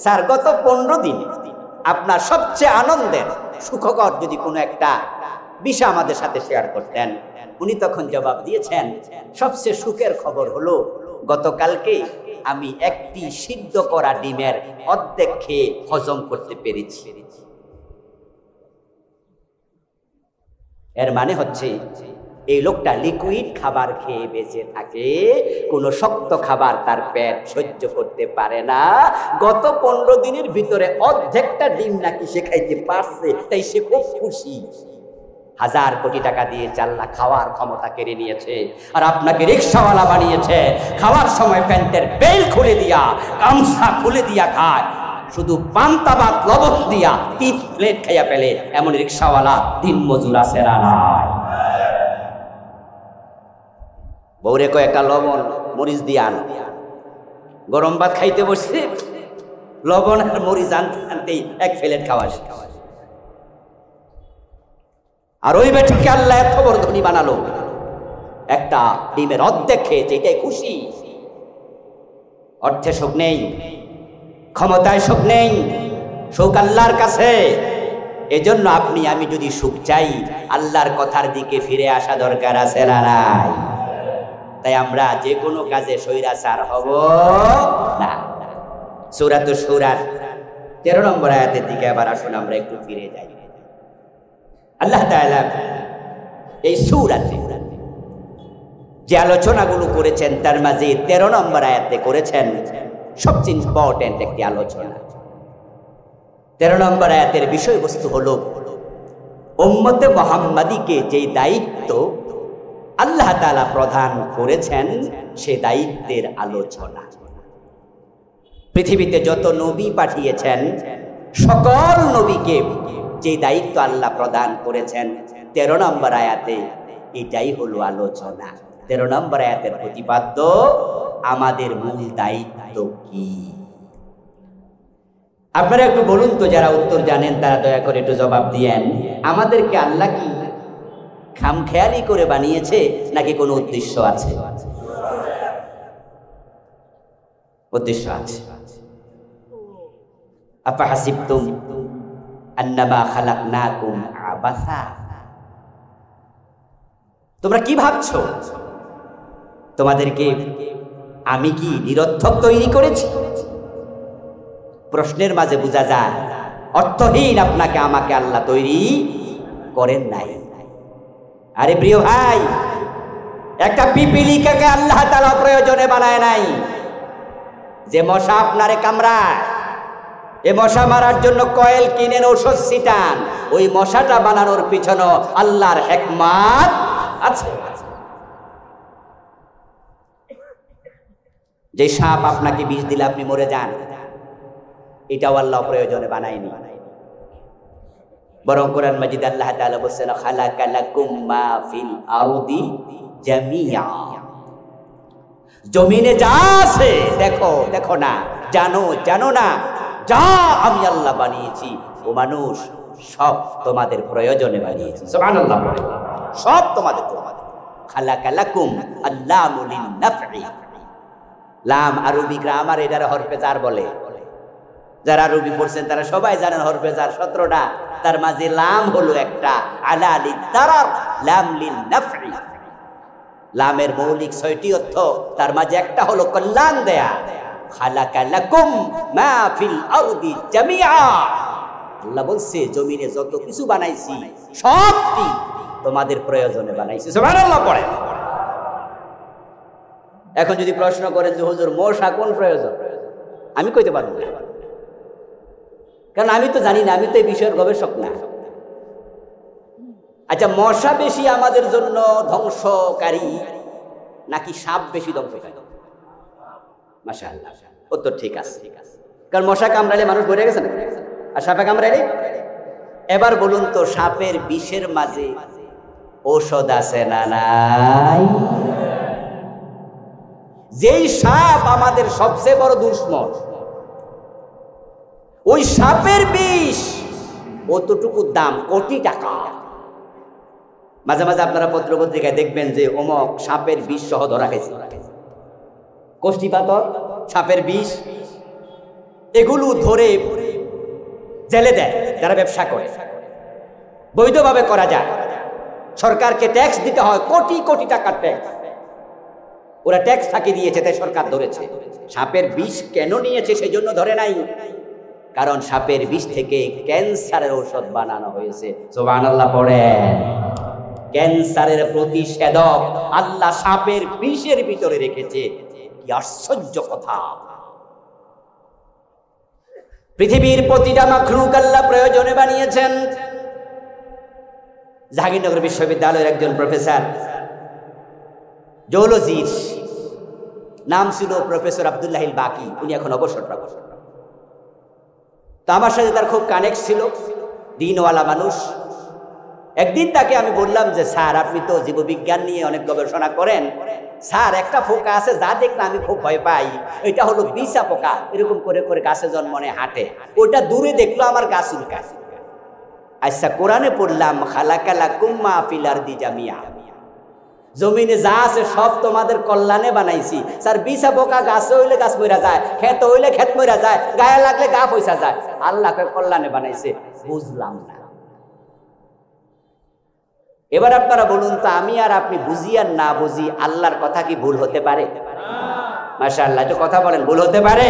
স্যার গত 15 দিনে আপনার সবচেয়ে আনন্দের সুখকর যদি কোনো একটা বিষয় আমাদের সাথে শেয়ার করতেন। উনি তখন জবাব দিয়েছেন, সবচেয়ে সুখের খবর হলো গতকালকে আমি একটি সিদ্ধ করা ডিমের অর্ধেক খেয়ে হজম করতে পেরেছি। এর মানে হচ্ছে এই লোকটা লিকুইড খাবার খেয়ে বেঁচে থাকে, কোনো শক্ত খাবার তার পেট সহ্য করতে পারে না। গত 15 দিনের ভিতরে অর্ধেকটা ডিম নাকি সে খাইতে পারছে, তাই সে খুব খুশি। 1000 কোটি টাকা দিয়ে চাল্লা খাওয়ার ক্ষমতা কেড়ে নিয়েছে, আর আপনাকে রিক্সাওয়ালা বানিয়েছে। খাওয়ার সময় প্যান্টের বেল খুলে দিয়া, গামছা খুলে দিয়া খায়, শুধু পান্তা ভাত লবণ দিয়া 3 প্লেট খাইয়া ফেলে। এমন রিক্সাওয়ালা দিন মজুর আছে না নাই? বউরে কয়েকটা লবণ মরিচ দিয়ে আন। গরম ভাত খাইতে বসে লবণ আর মরিচ আনতে আনতেই 1 প্লেট খাওয়া। আর ওই বেটাকে আল্লাহ এত বড় ধনী বানালো, একটা ডিমের অর্ধেক খেয়েছে, এটাই খুশি। অর্থে সুখ নেই, ক্ষমতায় সুখ নেই, সুখ আল্লাহর কাছে। এজন্য আপনি আমি যদি সুখ চাই, আল্লাহর কথার দিকে ফিরে আসা দরকার আছে না নাই? তাই আমরা যে কোনো কাজে স্বৈরাচার হব না। সূরাতুশ শূরার 13 নম্বর আয়াতের দিকে আবার আসুন, আমরা একটু ফিরে যাই। আল্লাহ তাআলা এই সূরাতে যে আলোচনাগুলো করেছেন তার মাঝে 13 নম্বর আয়াতে করেছেন সবচেয়ে ইম্পর্টেন্ট একটি আলোচনা। 13 নম্বর আয়াতের বিষয়বস্তু হলো উম্মতে মুহাম্মাদীকে যে দায়িত্ব আল্লাহ তাআলা প্রদান করেছেন সে দায়িত্বের আলোচনা। পৃথিবীতে যত নবী পাঠিয়েছেন সকল নবীকে যে দায়িত্ব আল্লাহ প্রদান করেছেন 13 নম্বর আয়াতে এটাই হলো আলোচনা। 13 নম্বর আয়াতের প্রতিপাদ্য আমাদের মূল দায়িত্ব কি? আপনারা একটু বলুন তো, যারা উত্তর জানেন তারা দয়া করে একটু জবাব দিয়েন। আমাদেরকে আল্লাহ কি খামখেয়ালি করে বানিয়েছে নাকি কোনো উদ্দেশ্য আছে? উদ্দেশ্য আছে। আফাহাসিবতুম আন্নামা খালাকনাকুম আবাসা, তোমরা কি ভাবছো তোমাদেরকে আমি কি নিরর্থক তৈরি করেছি? প্রশ্নের মাঝে বোঝা যায় অর্থহীন আপনাকে আমাকে আল্লাহ তৈরি করেন নাই। আরে প্রিয় ভাই, একটা পিপিলিকাকে আল্লাহ তাআলা প্রয়োজনে বানায় নাই। যে মশা আপনারে কামড়ায়, এই মশা মারার জন্য কয়েল কিনেন, ঔষধ ছিটান, ওই মশাটা বানানোর পিছনে আল্লাহর হিকমত আছে। যে সাপ আপনাকে বিষ দিলে আপনি মরে যান, এটাও আল্লাহ প্রয়োজনে বানায়নি। বরং কোরআন মাজিদ আল্লাহ তাআলা বলেছেন খালাকা লাকুম মা ফিল আরদি জামিআ, জমিনে যা আছে দেখো দেখো না, জানো জানো না, যা আমি আল্লাহ বানিয়েছি ও মানুষ সব তোমাদের প্রয়োজনে বানিয়েছি। সুবহানাল্লাহ, সব তোমাদের। খালাকা লাকুম আল্লামু লিন নাফঈ, লাম আরবি গ্রামার এটার হরফে জার বলে। যারা আরবি পড়ছেন তারা সবাই জানেন হরফে জার 17টা, তার মাঝে লাম হলো একটা, আলা লিদারার লাম লিন নাফই। লামের মৌলিক 6টি অর্থ, তার মাঝে একটা হলো কল্যাণ দেয়া। খালাকা লাকুম মা ফিল আরদি জামিআ, আল্লাহ বলছে জমিনে যত কিছু বানাইছি সবটি তোমাদের প্রয়োজনে বানাইছি। সুবহানাল্লাহ পড়ে। এখন যদি প্রশ্ন করেন যে হুজুর মশা কোন প্রয়োজন, আমি কইতে পারবো না, কারণ আমি তো জানি না, আমি তো এই বিষয়ের গবেষক না। আচ্ছা, মশা বেশি আমাদের জন্য ধ্বংসকারী নাকি সাপ বেশি ধ্বংসকারী? মাশাআল্লাহ, উত্তর ঠিক আছে। কারণ মশা কামড়ালে মানুষ মরে গেছে না, আর সাপে কামড়ালে। এবার বলুন তো, সাপের বিষের মাঝে ঔষধ আছে না নাই? যেই সাপ আমাদের সবচেয়ে বড় দুশমন, ওই সাপের বিষ কতটুকু দাম, কোটি টাকা। মাঝে মাঝে আপনারা পত্র পত্রিকায় দেখবেন যে অমক সাপের বিষ সহ ধরা গেছে, কোষ্ঠী পাথর, সাপের বিষ, এগুলো ধরে জেলে দেয় যারা ব্যবসা করে। বৈধভাবে করা যায়, সরকারকে ট্যাক্স দিতে হয়, কোটি কোটি টাকার ট্যাক্স। ওরা ট্যাক্স ফাঁকি দিয়েছে, তাই সরকার ধরেছে। সাপের বিষ কেন নিয়েছে সেই জন্য ধরে নাই, কারণ সাপের বিষ থেকে ক্যান্সারের ঔষধ বানানো হয়েছে। সুবহানাল্লাহ পড়েন। ক্যান্সারের প্রতিষেধক আল্লাহ সাপের বিষের ভিতরে রেখেছে। কি আশ্চর্য কথা! পৃথিবীর প্রতিটা মাখলুক আল্লাহ প্রয়োজনে বানিয়েছেন। জাহাঙ্গীরনগর বিশ্ববিদ্যালয়ের একজন প্রফেসর, জুওলজির, নাম ছিল প্রফেসর আব্দুল্লাহিল বাকি, উনি এখন অবসরপ্রাপ্ত। তো আমার সাথে তার খুব কানেক্ট ছিল, দিনওয়ালা মানুষ। একদিন তাকে আমি বললাম যে স্যার, আপনি তো জীববিজ্ঞান নিয়ে অনেক গবেষণা করেন, স্যার একটা পোকা আছে যা দেখলে আমি খুব ভয় পাই, এটা হলো বিছা পোকা, এরকম করে করে গাছে জন্মনে হাঁটে, ওটা দূরে দেখলো আমার গাছ উল্কায়। আচ্ছা, কোরআনে পড়লাম খালাকা লাকুম মা ফিল আরদি জামিআ, জমিনে যা আছে সব তোমাদের কল্যাণে বানাইছি। স্যার বিছা পোকা গাছে হইলে গাছ মইরা যায়, ক্ষেত হইলে ক্ষেত মইরা যায়, গায়ে লাগলে গা পয়সা যায়, আল্লাহকে কল্যাণে বানাইছে। বুঝলাম না। এবার আপনারা বলুন তো, আমি আর আপনি বুঝি আর না বুঝি, আল্লাহর কথা কি ভুল হতে পারে? মাশাআল্লাহ, একটু কথা বলেন, ভুল হতে পারে?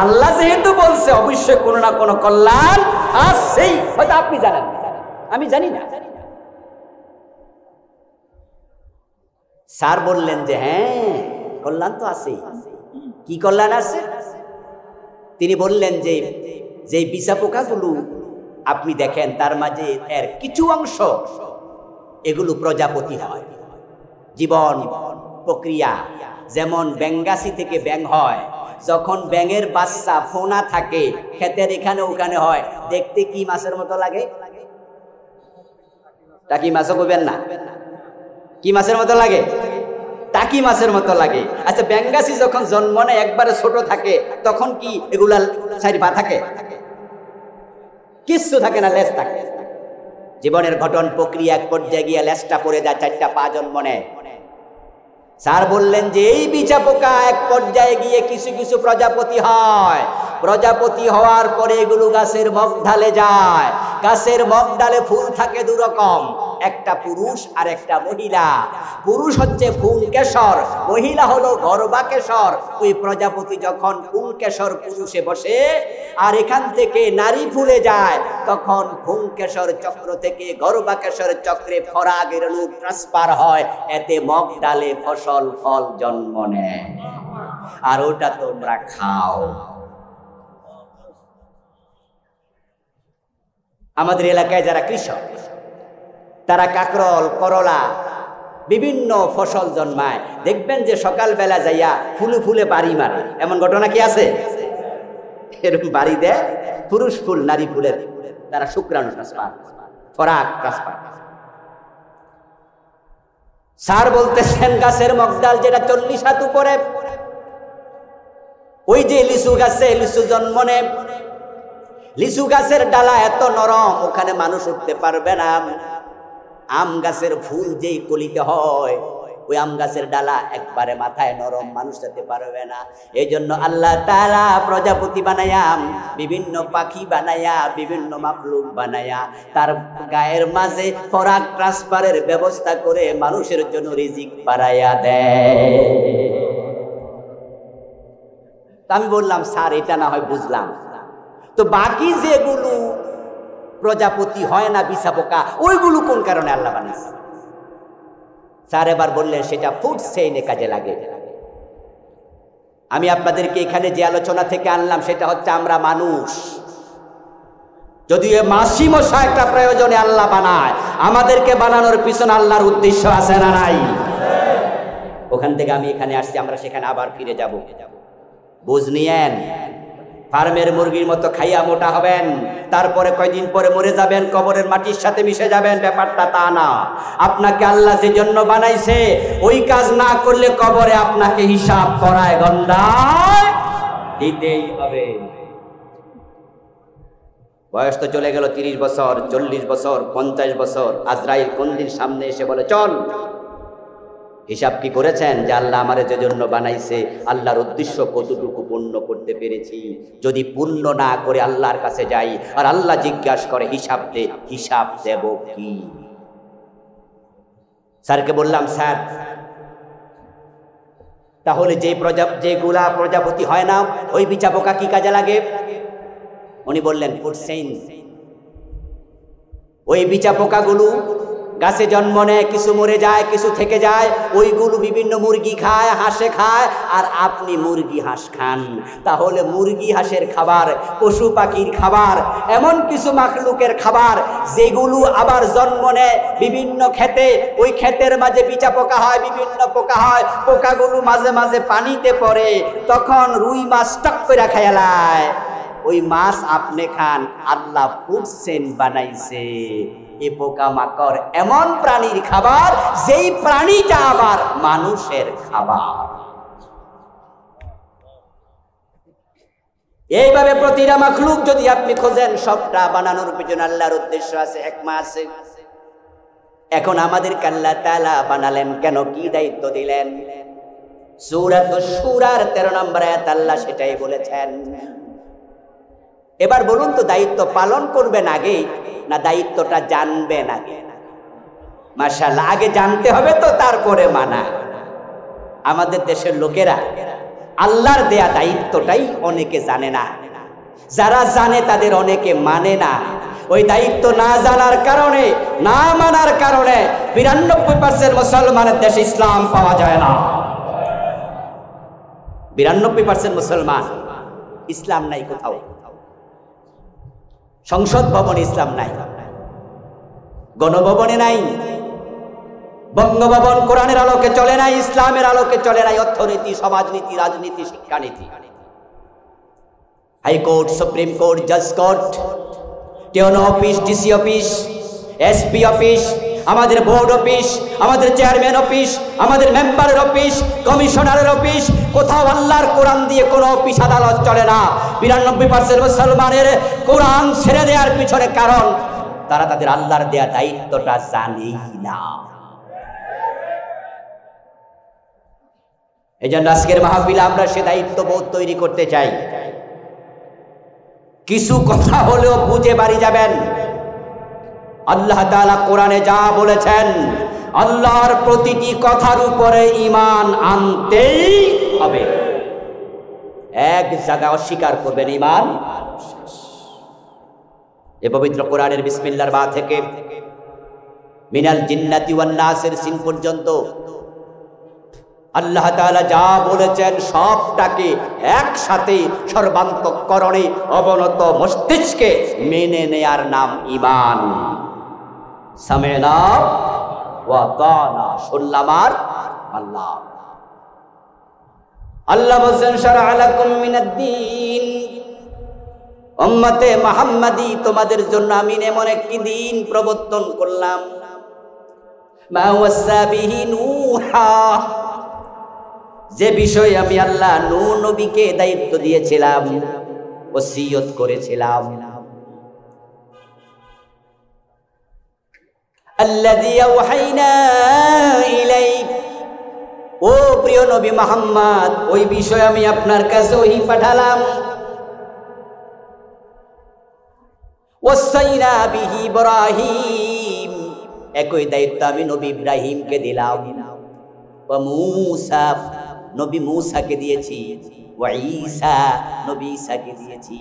আল্লাহ যেহেতু বলছে, অবশ্যই কোনো না কোনো কল্যাণ আছেই। হয়তো আপনি জানেন, আমি জানি না। স্যার বললেন যে হ্যাঁ, কল্যাণ তো আছেই। কি কল্যাণ আছে? তিনি বললেন যে যেই বিছা পোকাগুলো আপনি দেখেন, তার মাঝে এর কিছু অংশ এগুলো প্রজাপতি হয়, জীবন প্রক্রিয়া। যেমন ব্যাঙ্গাসি থেকে ব্যাং হয়, যখন ব্যাঙের বাচ্চা ফোনা থাকে ক্ষেতের এখানে ওখানে হয়, দেখতে কি মাছের মতো লাগে? টাকি মাছও কইবেন না, কি মাছের মতো লাগে? টাকি মাছের মতো লাগে। আচ্ছা, ব্যাঙ্গাসি যখন জন্ম নেয় একবারে ছোট থাকে, তখন কি এগুলা চারি পা থাকে? কিচ্ছু থাকে না, লেজ থাকে। জীবনের ঘটন প্রক্রিয়া এক পর্যায়ে গিয়ে লেজটা পড়ে যায়, 4টা পা জন্ম নেয়। স্যার বললেন যে এই বিছা পোকা এক পর্যায়ে গিয়ে কিছু কিছু প্রজাপতি হয়, প্রজাপতি হওয়ার পরে এগুলো গাছের মগ ঢালে যায়। গাছের মগ ডালে ফুল থাকে দুরকম, একটা পুরুষ আর একটা মহিলা। পুরুষ হচ্ছে পুংকেশর, মহিলা হলো গর্ভাকেশর। ওই প্রজাপতি যখন পুংকেশর পুরুষে বসে আর এখান থেকে নারী ফুলে যায়, তখন পুংকেশর চক্র থেকে গর্ভাকেশর চক্রে পরাগের রেণু ট্রান্সফার হয়, এতে মগ ডালে ফসল ফল জন্ম নেয়, আর ওটা তোমরা খাও। আমাদের এলাকায় যারা কৃষক, তারা কাকরল, করলা, বিভিন্ন ফসল জন্মায়। দেখবেন যে সকালবেলা যাইয়া ফুলে ফুলে বাড়ি মারে, এমন ঘটনা কি আছে? এরকম বাড়ি দেয়, পুরুষ ফুল নারী ফুলের তারা শুক্রাণু ট্রান্সফার, ফরাক ট্রান্সফার। স্যার বলতেছেন গাছের মগডাল যেটা 40 হাত উপরে, ওই যে লিচু গাছে লিচু জন্ম নেয়, লিচু গাছের ডালা এত নরম ওখানে মানুষ উঠতে পারবে না। আম গাছের ফুল যেই কলিতে হয়, ওই আম গাছের ডালা একবারে মাথায় নরম, মানুষ যেতে পারবে না। এই জন্য আল্লাহ তাআলা প্রজাপতি বানায়া, বিভিন্ন পাখি বানায়া, বিভিন্ন মাখলুক বানায়া তার গায়ের মাঝে খোরাক ট্রান্সফারের ব্যবস্থা করে মানুষের জন্য রিজিক বাড়াইয়া দেয়। আমি বললাম স্যার এটা না হয় বুঝলাম, তো বাকি যেগুলো প্রজাপতি হয় না, বিছা পোকা, ওইগুলো কোন কারণে আল্লাহ বানাইছে? স্যার এবার বললেন সেটা ফুড চেইনে কাজে লাগে। আমি আপনাদেরকে এখানে যে আলোচনা থেকে আনলাম সেটা হচ্ছে আমরা মানুষ, যদিও মাসি মশা একটা প্রয়োজনে আল্লাহ বানায়, আমাদেরকে বানানোর পিছনে আল্লাহর উদ্দেশ্য আছে না নাই? ওখান থেকে আমি এখানে আসছি, আমরা সেখানে আবার ফিরে যাব। বুঝ নিয়েন, ফার্মের মুরগির মতো খাইয়া মোটা হবেন, তারপরে কয়দিন পরে মরে যাবেন, কবরের মাটির সাথে মিশে যাবেন, ব্যাপারটা তা না। আপনাকে আল্লাহ যে জন্য বানাইছে ওই কাজ না করলে কবরে আপনাকে হিসাব করায় গন্ডায় দিতেই হবে। বয়স তো চলে গেল 30 বছর, 40 বছর, 50 বছর। আজরাইল কোন দিন সামনে এসে বলে চল, হিসাব কি করেছেন যে আল্লাহ আমারে যে জন্য বানাইছে আল্লাহর উদ্দেশ্য কতটুকু পূর্ণ করতে পেরেছি? যদি পূর্ণ না করে আল্লাহর কাছে যাই আর আল্লাহ জিজ্ঞাসা করে হিসাব দে, হিসাব দেব কি? স্যারকে বললাম স্যার তাহলে যেগুলা প্রজাপতি হয় না ওই বিছা পোকা কি কাজে লাগে? উনি বললেন ফুড চেইন। ওই বিছা পোকাগুলো গাছে জন্ম নেয়, কিছু মরে যায়, কিছু থেকে যায়, ওইগুলো বিভিন্ন মুরগি খায়, হাঁসে খায়, আর আপনি মুরগি হাঁস খান। তাহলে মুরগি হাঁসের খাবার, পশু পাখির খাবার, এমন কিছু মাখলুকের খাবার যেগুলো আবার জন্ম নেয় বিভিন্ন ক্ষেতে, ওই ক্ষেতের মাঝে বিছা পোকা হয়, বিভিন্ন পোকা হয়, পোকাগুলো মাঝে মাঝে পানিতে পড়ে, তখন রুই মাছ টক করে খায়ালায়, ওই মাছ আপনি খান। আল্লাহ ফুড চেইন বানাইছে। এই পোকা মাকড় এমন প্রাণীর খাবার যেই প্রাণীটা আবার মানুষের খাবার। এইভাবে প্রতিটা মাখলুক যদি আপনি খোঁজেন, সবটা বানানোর পিছনে আল্লাহর উদ্দেশ্য আছে, হিকমা আছে। এখন আমাদেরকে আল্লাহ তাআলা বানালেন কেন, কি দায়িত্ব দিলেন? সূরাতুশ শূরার 13 নম্বর আয়াত আল্লাহ সেটাই বলেছেন। এবার বলুন তো, দায়িত্ব পালন করবেন আগে না দায়িত্বটা জানবেন আগে? মাশাআল্লাহ, আগে জানতে হবে তো তারপরে মানা। আমাদের দেশের লোকেরা আল্লাহর দেয়া দায়িত্বটাই অনেকে জানে না, যারা জানে তাদের অনেকে মানে না। ওই দায়িত্ব না জানার কারণে, না মানার কারণে 92% মুসলমানের দেশে ইসলাম পাওয়া যায় না। 92% মুসলমান, ইসলাম নাই কোথাও। সংসদ ভবনে ইসলাম নাই, গণভবনে নাই, বঙ্গভবন কোরআনের আলোকে চলে নাই, ইসলামের আলোকে চলে নাই। অর্থনীতি, সমাজনীতি, রাজনীতি, শিক্ষানীতি, হাইকোর্ট, সুপ্রিম কোর্ট, জাজ court, TNO office, DC office, SP office, আমাদের বোর্ড অফিস, আমাদের চেয়ারম্যান অফিস, আমাদের মেম্বারের অফিস, কমিশনারের অফিস, কোথাও আল্লাহর কোরআন দিয়ে কোনো অফিস আদালত চলে না। 92% মুসলমানের কোরআন ছেড়ে দেওয়ার পিছনে কারণ তারা তাদের আল্লাহর দেয়া দায়িত্বটা জানেই না। এই জন্য আজকের মাহফিলে আমরা সে দায়িত্ববোধ তৈরি করতে চাই। কিছু কথা হলেও বুঝে বাড়ি যাবেন। আল্লাহ তাআলা কোরআনে যা বলেছেন, আল্লাহর প্রতিটি কথার উপরে ঈমান আনতেই হবে। এক জায়গায় অস্বীকার করবেন, ঈমান শেষ। এই পবিত্র কোরআনের বিসমিল্লাহর বা থেকে মিনাল জিন্নাতি ওয়ান নাসের সিন পর্যন্ত আল্লাহ তাআলা যা বলেছেন সবটাকে একসাথে সর্বান্তঃকরণে অবনত মস্তিষ্কে মেনে নেয়ার নাম ঈমান। সামি'না ওয়া আতা'না, শুনলাম আর আল্লাহ। আল্লাহ বলেন শারআ লাকুম মিনাদ-দীন, উম্মতে মুহাম্মাদি তোমাদের জন্য আমি এমন একটি দিন প্রবর্তন করলাম, মা ওয়াসা বিহি নূহা, যে বিষয়ে আমি আল্লাহ নূহ নবীকে দায়িত্ব দিয়েছিলাম, ওসিয়ত করেছিলাম। আল্লাযী আওহাইনা ইলাইক, ও প্রিয় নবী মুহাম্মদ, ওই বিষয়ে আমি আপনার কাছে ওহী পাঠালাম। ওয়াসাইনা বিহি ইব্রাহিম, একই দায়িত্ব আমি নবী ইব্রাহিমকে দিলাম। ওয়া মূসা, নবী মূসাকে দিয়েছি। ওয়া ঈসা, নবী ঈসাকে দিয়েছি।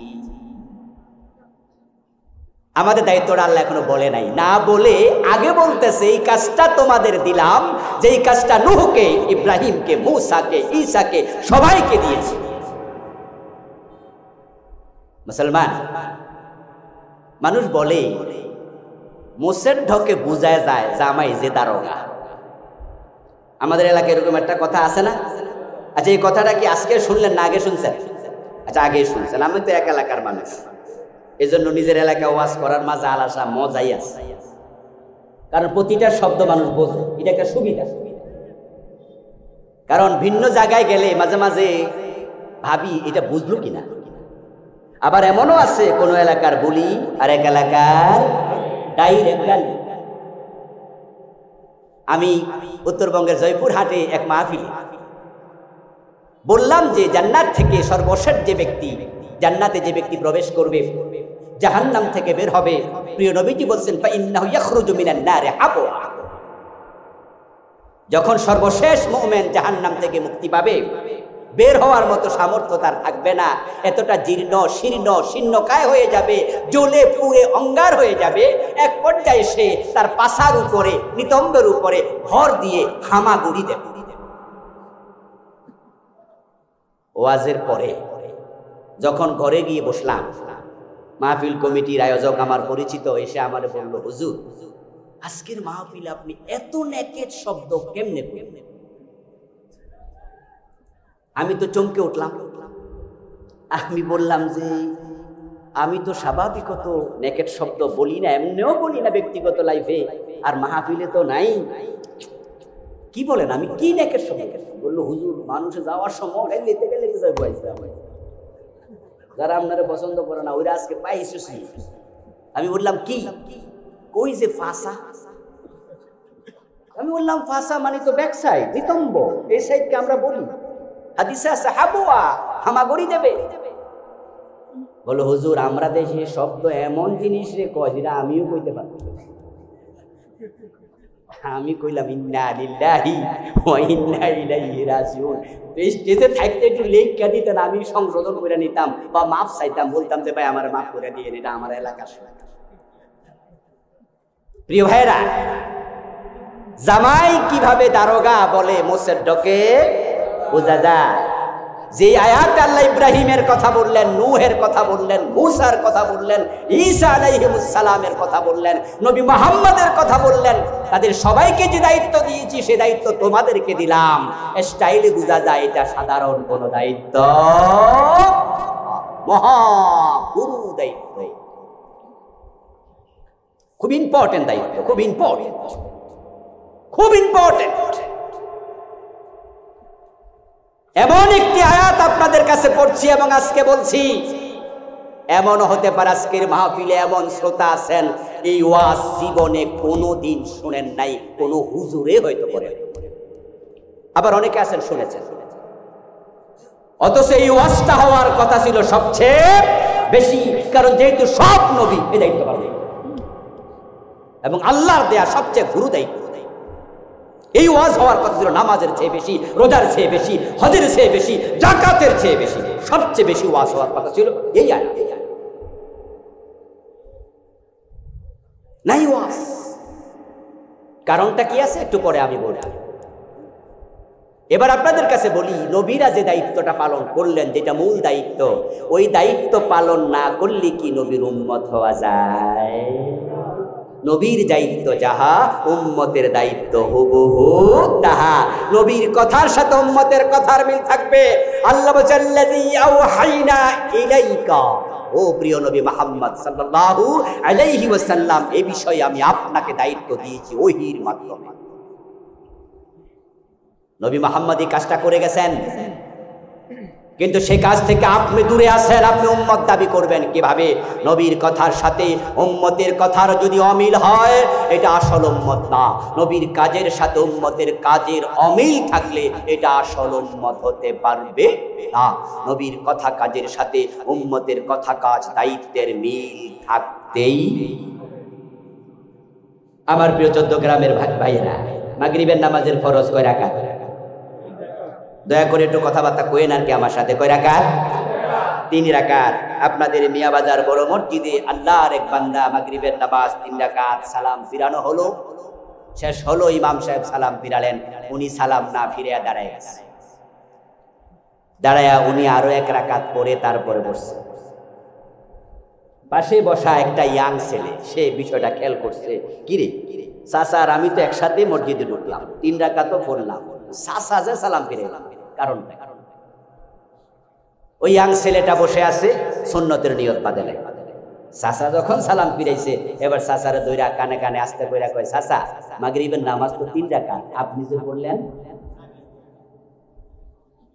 আমাদের দায়িত্বটা আল্লাহ এখনো বলে নাই, না বলে আগে বলতেছে এই কাজটা তোমাদের দিলাম, যেই কাজটা নূহকে, ইব্রাহিমকে, মূসাকে, ঈসাকে সবাইকে দিয়েছি। মুসলমান মানুষ বলে মোষের ঢকে বুঝায় যায় জামাই যে দারোগা। আমাদের এলাকায় এরকম একটা কথা আছে না? আচ্ছা, এই কথাটা কি আজকে শুনলেন না আগে শুনছেন? আচ্ছা, আগে শুনছেন। আমি তো এক এলাকার মানুষ, এজন্য নিজের এলাকায় ওয়াজ করার মাঝে আলাদা মজাই আছে, কারণ প্রতিটা শব্দ মানুষ বোঝে। এটা একটা সুবিধা। কারণ ভিন্ন জায়গায় গেলে মাঝে মাঝে ভাবি এটা বুঝলো কিনা। আবার এমনও আছে কোন এলাকার বলি আর এক এলাকার ডাইরেক্ট গালি। আমি উত্তরবঙ্গের জয়পুরহাটে এক মাহফিলে বললাম যে জান্নাত থেকে সর্বশেষ যে ব্যক্তি, জান্নাতে যে ব্যক্তি প্রবেশ করবে, জাহান্নাম থেকে বের হবে, প্রিয় নবীজি বলছেন ফাইন্নাহু ইয়াখরুজু মিনান নারি হাবওয়া। যখন সর্বশেষ মুমিন জাহান্নাম থেকে মুক্তি পাবে, বের হওয়ার মতো সামর্থ্য তার থাকবে না, এতটা জীর্ণ শীর্ণ শীর্ণকায় হয়ে যাবে, জ্বলে পুড়ে অঙ্গার হয়ে যাবে। এক পর্যায়ে সে তার পাছার উপরে, নিতম্বের উপরে ভর দিয়ে হামাগুড়ি দেবে। ওয়াজের পরে যখন ঘরে গিয়ে বসলাম, মাহফিল কমিটির আয়োজক আমার পরিচিত এসে আমারে বলল, হুজুর আজকের মাহফিলে আপনি এত নেকেট শব্দ কেমনে বললেন? আমি তো চমকে উঠলাম। আমি বললাম যে আমি তো স্বাভাবিকত নেকেট শব্দ বলি না, এমনিও বলি না ব্যক্তিগত লাইফে, আর মাহফিলে তো নাই। কি বলেন, আমি কি নেকেট শব্দ? বললো, হুজুর মানুষে যাওয়ার সময় লেতে গেলে যারা আপনারা পছন্দ করে না ওইরা আজকে পাইছে। আমি বললাম কি? কই যে ফাঁসা। আমি বললাম ফাঁসা মানে তো ব্যাক সাইড, নিতম্ব, এই সাইডকে আমরা বলি। হাদিসে আছে হাবওয়া, হামাগুড়ি দেবে। বলো হুজুর আমরা দেশে শব্দ এমন জিনিস রে কয় যেটা আমিও কইতে পারি। আমি কইলাম ইন্না লিল্লাহি ওয়া ইন্না ইলাইহি রাজিউন। স্টেজে থাকতে একটু লেখা দিতেন, আমি সংশোধন করে নিতাম বা মাফ চাইতাম, বলতাম যে ভাই আমার মাফ করে দিয়ে, এটা আমার এলাকার। প্রিয় ভাইরা, জামাই কিভাবে দারোগা বলে মোষের ডকে বোঝা যায়। যে আয়াত আল্লাহ ইব্রাহিমের কথা বললেন, নূহের কথা বললেন, মূসার কথা বললেন, ঈসা আলাইহিস সালামের কথা বললেন, নবী মুহাম্মদের কথা বললেন, তাদের সবাইকে যে দায়িত্ব দিয়েছি সে দায়িত্ব তোমাদেরকে দিলাম। স্টাইলে বোঝা যায় এটা সাধারণ কোনো দায়িত্ব, মহা গুরু দায়িত্ব, খুব ইম্পর্টেন্ট দায়িত্ব, খুব ইম্পর্টেন্ট, খুব ইম্পর্টেন্ট। এমন একটি আয়াত আপনাদের কাছে পড়ছি এবং আজকে বলছি, এমনও হতে পারে আজকের মাহফিলে এমন শ্রোতা আছেন এই ওয়াজ জীবনে কোনোদিন শুনেন নাই, কোনো হুজুরে হয়তো করে, আবার অনেকে আছেন শুনেছেন। অথচ এই ওয়াজটা হওয়ার কথা ছিল সবচেয়ে বেশি, কারণ যেহেতু সব নবী এই দায়িত্ব পালন এবং আল্লাহর দেয়া সবচেয়ে গুরু দায়িত্ব। এই ওয়াজ হওয়ার কথা ছিল নামাজের চেয়ে বেশি, রোজার চেয়ে বেশি, হজের চেয়ে বেশি, যাকাতের চেয়ে বেশি, সবচেয়ে বেশি ওয়াজ হওয়ার কথা ছিল এই আয়াত। নাই ওয়াজ। কারণটা কি আছে একটু পরে আমি বলব। এবার আপনাদের কাছে বলি, নবীরা যে দায়িত্বটা পালন করলেন, যেটা মূল দায়িত্ব, ওই দায়িত্ব পালন না করলে কি নবীর উম্মত হওয়া যায়? নবীর দায়িত্ব যাহা, উম্মতের দায়িত্ব হুবহু তাহা। নবীর কথার সাথে উম্মতের কথার মিল থাকবে। আল্লাহ বলেন আল্লাযী আওহাইনা ইলাইকা, ও প্রিয় নবী মুহাম্মদ সাল্লাল্লাহু আলাইহি ওয়াসাল্লাম, এই বিষয়ে আমি আপনাকে দায়িত্ব দিয়েছি ওহীর মাধ্যমে। নবী মুহাম্মদ এই কাজটা করে গেছেন, কিন্তু সে কাজ থেকে আপনি দূরে আছেন। আপনি উম্মত দাবি করবেন কিভাবে? নবীর কথার সাথে উম্মতের কথার যদি অমিল হয়, এটা আসল উম্মত না। নবীর কাজের সাথে উম্মতের কাজের অমিল থাকলে এটা আসল উম্মত হতে পারবে না। নবীর কথা কাজের সাথে উম্মতের কথা কাজ দায়িত্বের মিল থাকতেই। আমার প্রিয় 14 গ্রামের ভাইয়েরা, মাগরিবের নামাজের ফরজ কয় রাকাত? দয়া করে একটু কথাবার্তা কইেন আর কি আমার সাথে। কয় রাকাত? 3 রাকাত। আপনাদের মিয়াবাজার বড় মসজিদে আল্লাহর এক বান্দা মাগরিবের নামাজ 3 রাকাত, সালাম ফিরানো হলো, শেষ হলো, ইমাম সাহেব সালাম ফিরালেন, উনি সালাম না ফিরে দাঁড়ায় গেছে। দাঁড়ায়া উনি আরো 1 রাকাত পরে তারপরে বসছে। পাশে বসা একটা ইয়াং ছেলে, সে বিষয়টা খেয়াল করছে, কিরে চাচা আর আমি তো একসাথে মসজিদে ঢুকলাম, 3 রাকাতও পড়লাম, চাচা যে সালাম ফিরে এলাম, কারণটা? ওই ইয়াং ছেলেটা বসে আছে, সুন্নতের নিয়ত বাদে। চাচা যখন সালাম ফিরাইছে, এবার চাচারে দইরা কানে কানে আস্তে কইরা কয়, চাচা মাগরিবের নামাজ তো 3 রাকাত, আপনি যে বললেন।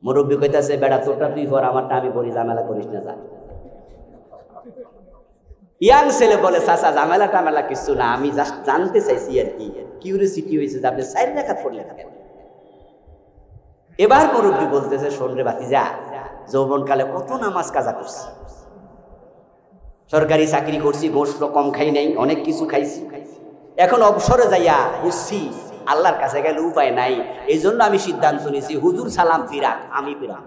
মুরব্বী কইতাছে, বেটা তোরটা তুই পর, আমারটা আমি পড়ি, ঝামেলা করিস না যা। ইয়াং ছেলে বলে, চাচা ঝামেলা টামেলা কিছু না, আমি জাস্ট জানতে চাইছি আর কি, কিউরিওসিটি হয়েছে যে আপনি 4 রাকাত পড়লেন কেন। এবার মুরব্বী বলতেছে, শোন রে ভাতিজা, যৌবনকালে কত নামাজ কাজা করছি, সরকারি চাকরি করছি, গোশত কম খাই নাই, অনেক কিছু খাইছি, এখন অবসরে যাইয়া বুঝছি আল্লাহর কাছে গেলে উপায় নাই, এই জন্য আমি সিদ্ধান্ত নিয়েছি হুজুর সালাম ফিরাক, আমি ফিরাম।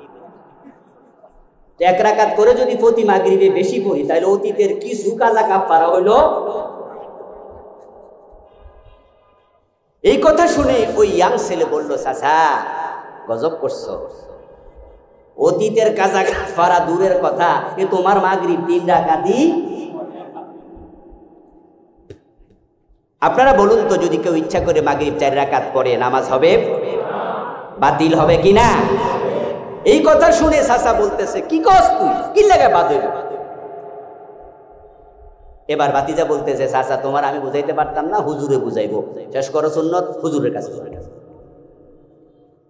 1 রাকাত করে যদি প্রতি মাগরিবে বেশি পড়ি, তাহলে অতীতের কিছু কাজা কাফারা হইল। এই কথা শুনে ওই ইয়াং ছেলে বলল, চাচা গজব করছো, অতীতের কাজা কাফারা দূরের কথা, এ তোমার মাগরিব 3 রাকাতই। আপনারা বলুন তো, যদি কেউ ইচ্ছা করে মাগরিব 4 রাকাত পড়ে, নামাজ হবে? বাতিল হবে কিনা? এই কথা শুনে চাচা বলতেছে, কি কস তুই, কি লাগে বাদ হইল? এবার ভাতিজা বলতেছে, চাচা তোমার আমি বুঝাইতে পারতাম না, হুজুরে বুঝাইবো, শেষ করো সুন্নত, হুজুরের কাছে চলে গেছে।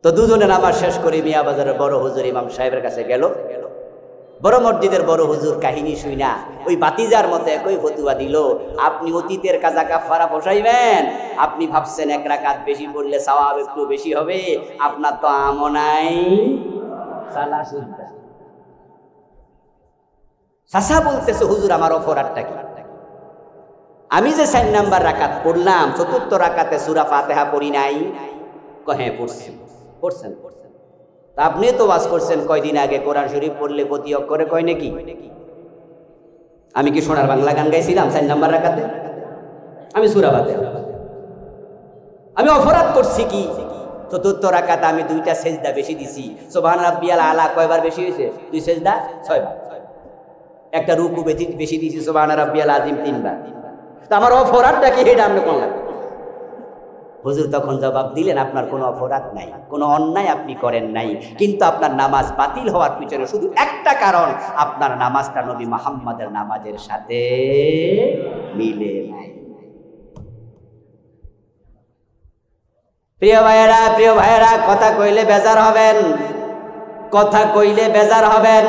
তো দুজনে নামাজ শেষ করে মিয়াবাজারের বড় হুজুর ইমাম সাহেবের কাছে গেল। বড় মসজিদের বড় হুজুর কাহিনী শুইনা ওই ভাতিজার মতো একই ফতুয়া দিল, আপনি অতীতের কাজা কাফারা বসাইবেন, আপনি ভাবছেন 1 রাকাত বেশি পড়লে সওয়াব একটু বেশি হবে, আপনার তো আমও নাই। চাচা বলতেছে, হুজুর আমার অপরাধটা কি? আমি যে 4 নাম্বার রাকাত পড়লাম, 4th রাকাতে সূরা ফাতিহা পড়ি নাই? হ্যাঁ পড়ছি। পড়ছেন? তা আপনি তো ওয়াজ করছেন কয়দিন আগে, কোরআন শরীফ পড়লে প্রতি অক্ষরে কয় নাকি? আমি কি সোনার বাংলা গান গাইছিলাম 4 নাম্বার রাকাতে? আমি সূরা ফাতিহা। আমি অপরাধ করছি কি? 4th রাকাতে আমি 2টা সেজদা বেশি দিছি। সুবহান রাব্বিয়াল আলা কয়বার বেশি হয়েছে? 2 সেজদা 6 বার। একটা রুকু বেশি দিছি, সুবহান রাব্বিয়াল আযীম 3 বার। তা আমার অপরাধটা কি, এটা আপনি কোন লাগবে? হুজুর তখন জবাব দিলেন, আপনার কোনো অপরাধ নাই, কোনো অন্যায় আপনি করেন নাই, কিন্তু আপনার নামাজ বাতিল হওয়ার পিছনে শুধু একটা কারণ, আপনার নামাজটা নবী মুহাম্মদের নামাজের সাথে মিলে নাই। প্রিয় ভাইয়েরা, কথা কইলে বেজার হবেন, কথা কইলে বেজার হবেন,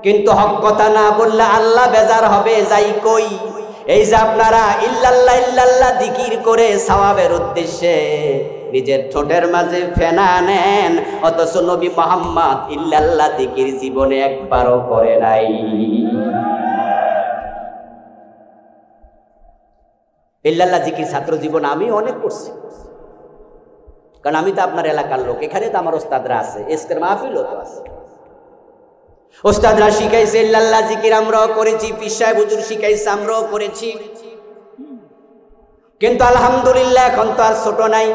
কিন্তু হক কথা না বললে আল্লাহ বেজার হবে। যাই কই, এই যে আপনারা ইল্লাল্লাহ ইল্লাল্লাহ জিকির করে সওয়াবের উদ্দেশ্যে নিজের ঠোঁটের মাঝে ফেনা নেন, অথচ নবী মুহাম্মদ ইল্লাল্লাহ জিকির জীবনে একবারও করে নাই। ইল্লাল্লাহ জিকির ছাত্র জীবন আমি অনেক করছি, কারণ আমি তো আপনার এলাকার লোক, এখানে তো আমার ওস্তাদরা আছে, এসকের মাহফিলও তো আছে, ওস্তাদরা শিখাইছে ইল্লাল্লাহ জিকির, আমরাও করেছি, পীর সাহেব হুজুর শিখাইছে, আমরাও করেছি, কিন্তু আলহামদুলিল্লাহ এখন তো আর ছোট নাই।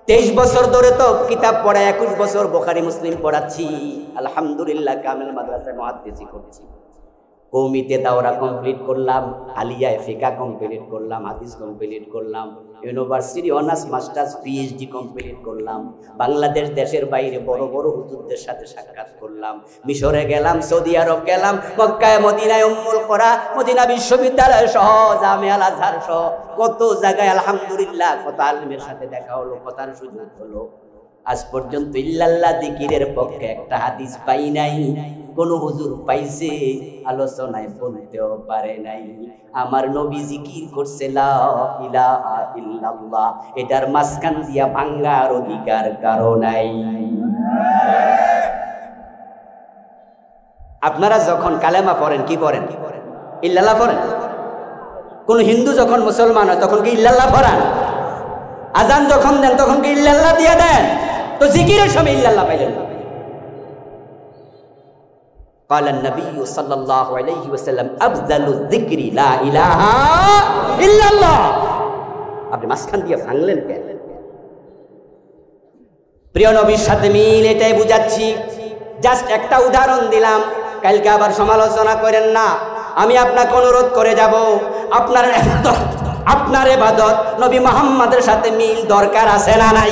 23 বছর ধরে তো কিতাব পড়া, 21 বছর বুখারী মুসলিম পড়াচ্ছি, আলহামদুলিল্লাহ কামিল মাদ্রাসায় মুহাদ্দিসি করছি, কওমিতে দাওরা কমপ্লিট করলাম, আলিয়ায় ফিকা কমপ্লিট করলাম, হাদিস কমপ্লিট করলাম, university honours masters PhD complete করলাম, বাংলাদেশ দেশের বাইরে বড় বড় হুজুরদের সাথে সাক্ষাৎ করলাম, মিশরে গেলাম, সৌদি আরব গেলাম, মক্কায় মদিনায় উম্মুল কোরা মদিনা বিশ্ববিদ্যালয় সহ জামিয়া আল আজহার সহ কত জায়গায় আলহামদুলিল্লাহ কত আলেমের সাথে দেখা হলো, কথার সুযোগ হলো। আজ পর্যন্ত ইল্লাল্লাহ জিকিরের পক্ষে একটা হাদিস পাই নাই, কোন হুজুর পাইছে আলোচনায় বলতেও পারে নাই। আমার নবী জিকির করছে লা ইলাহা ইল্লাল্লাহ, এটার মাঝখান দিয়া ভাঙ্গার অধিকার কারো নাই। আপনারা যখন কালেমা পড়েন কি পড়েন? ইল্লাল্লাহ পড়েন। কোন হিন্দু যখন মুসলমান হয় তখন কি ইল্লাল্লাহ পড়ান? আজান যখন দেন তখন কি ইল্লাল্লাহ দিয়ে দেন? তো জিকিরের সময় ইল্লাল্লাহ পাইলেন না। قال النبي صلى الله عليه وسلم افضل الذكر لا اله الا الله। আপনি মাঝখান দিয়ে ভাঙলেন কেন? প্রিয় নবীর সাথে মিল এটাই বুঝাচ্ছি। জাস্ট একটা উদাহরণ দিলাম, কালকে আবার সমালোচনা করেন না। আমি আপনাকে অনুরোধ করে যাব, আপনার ইবাদত নবী মুহাম্মদের সাথে মিল দরকার আছে না নাই?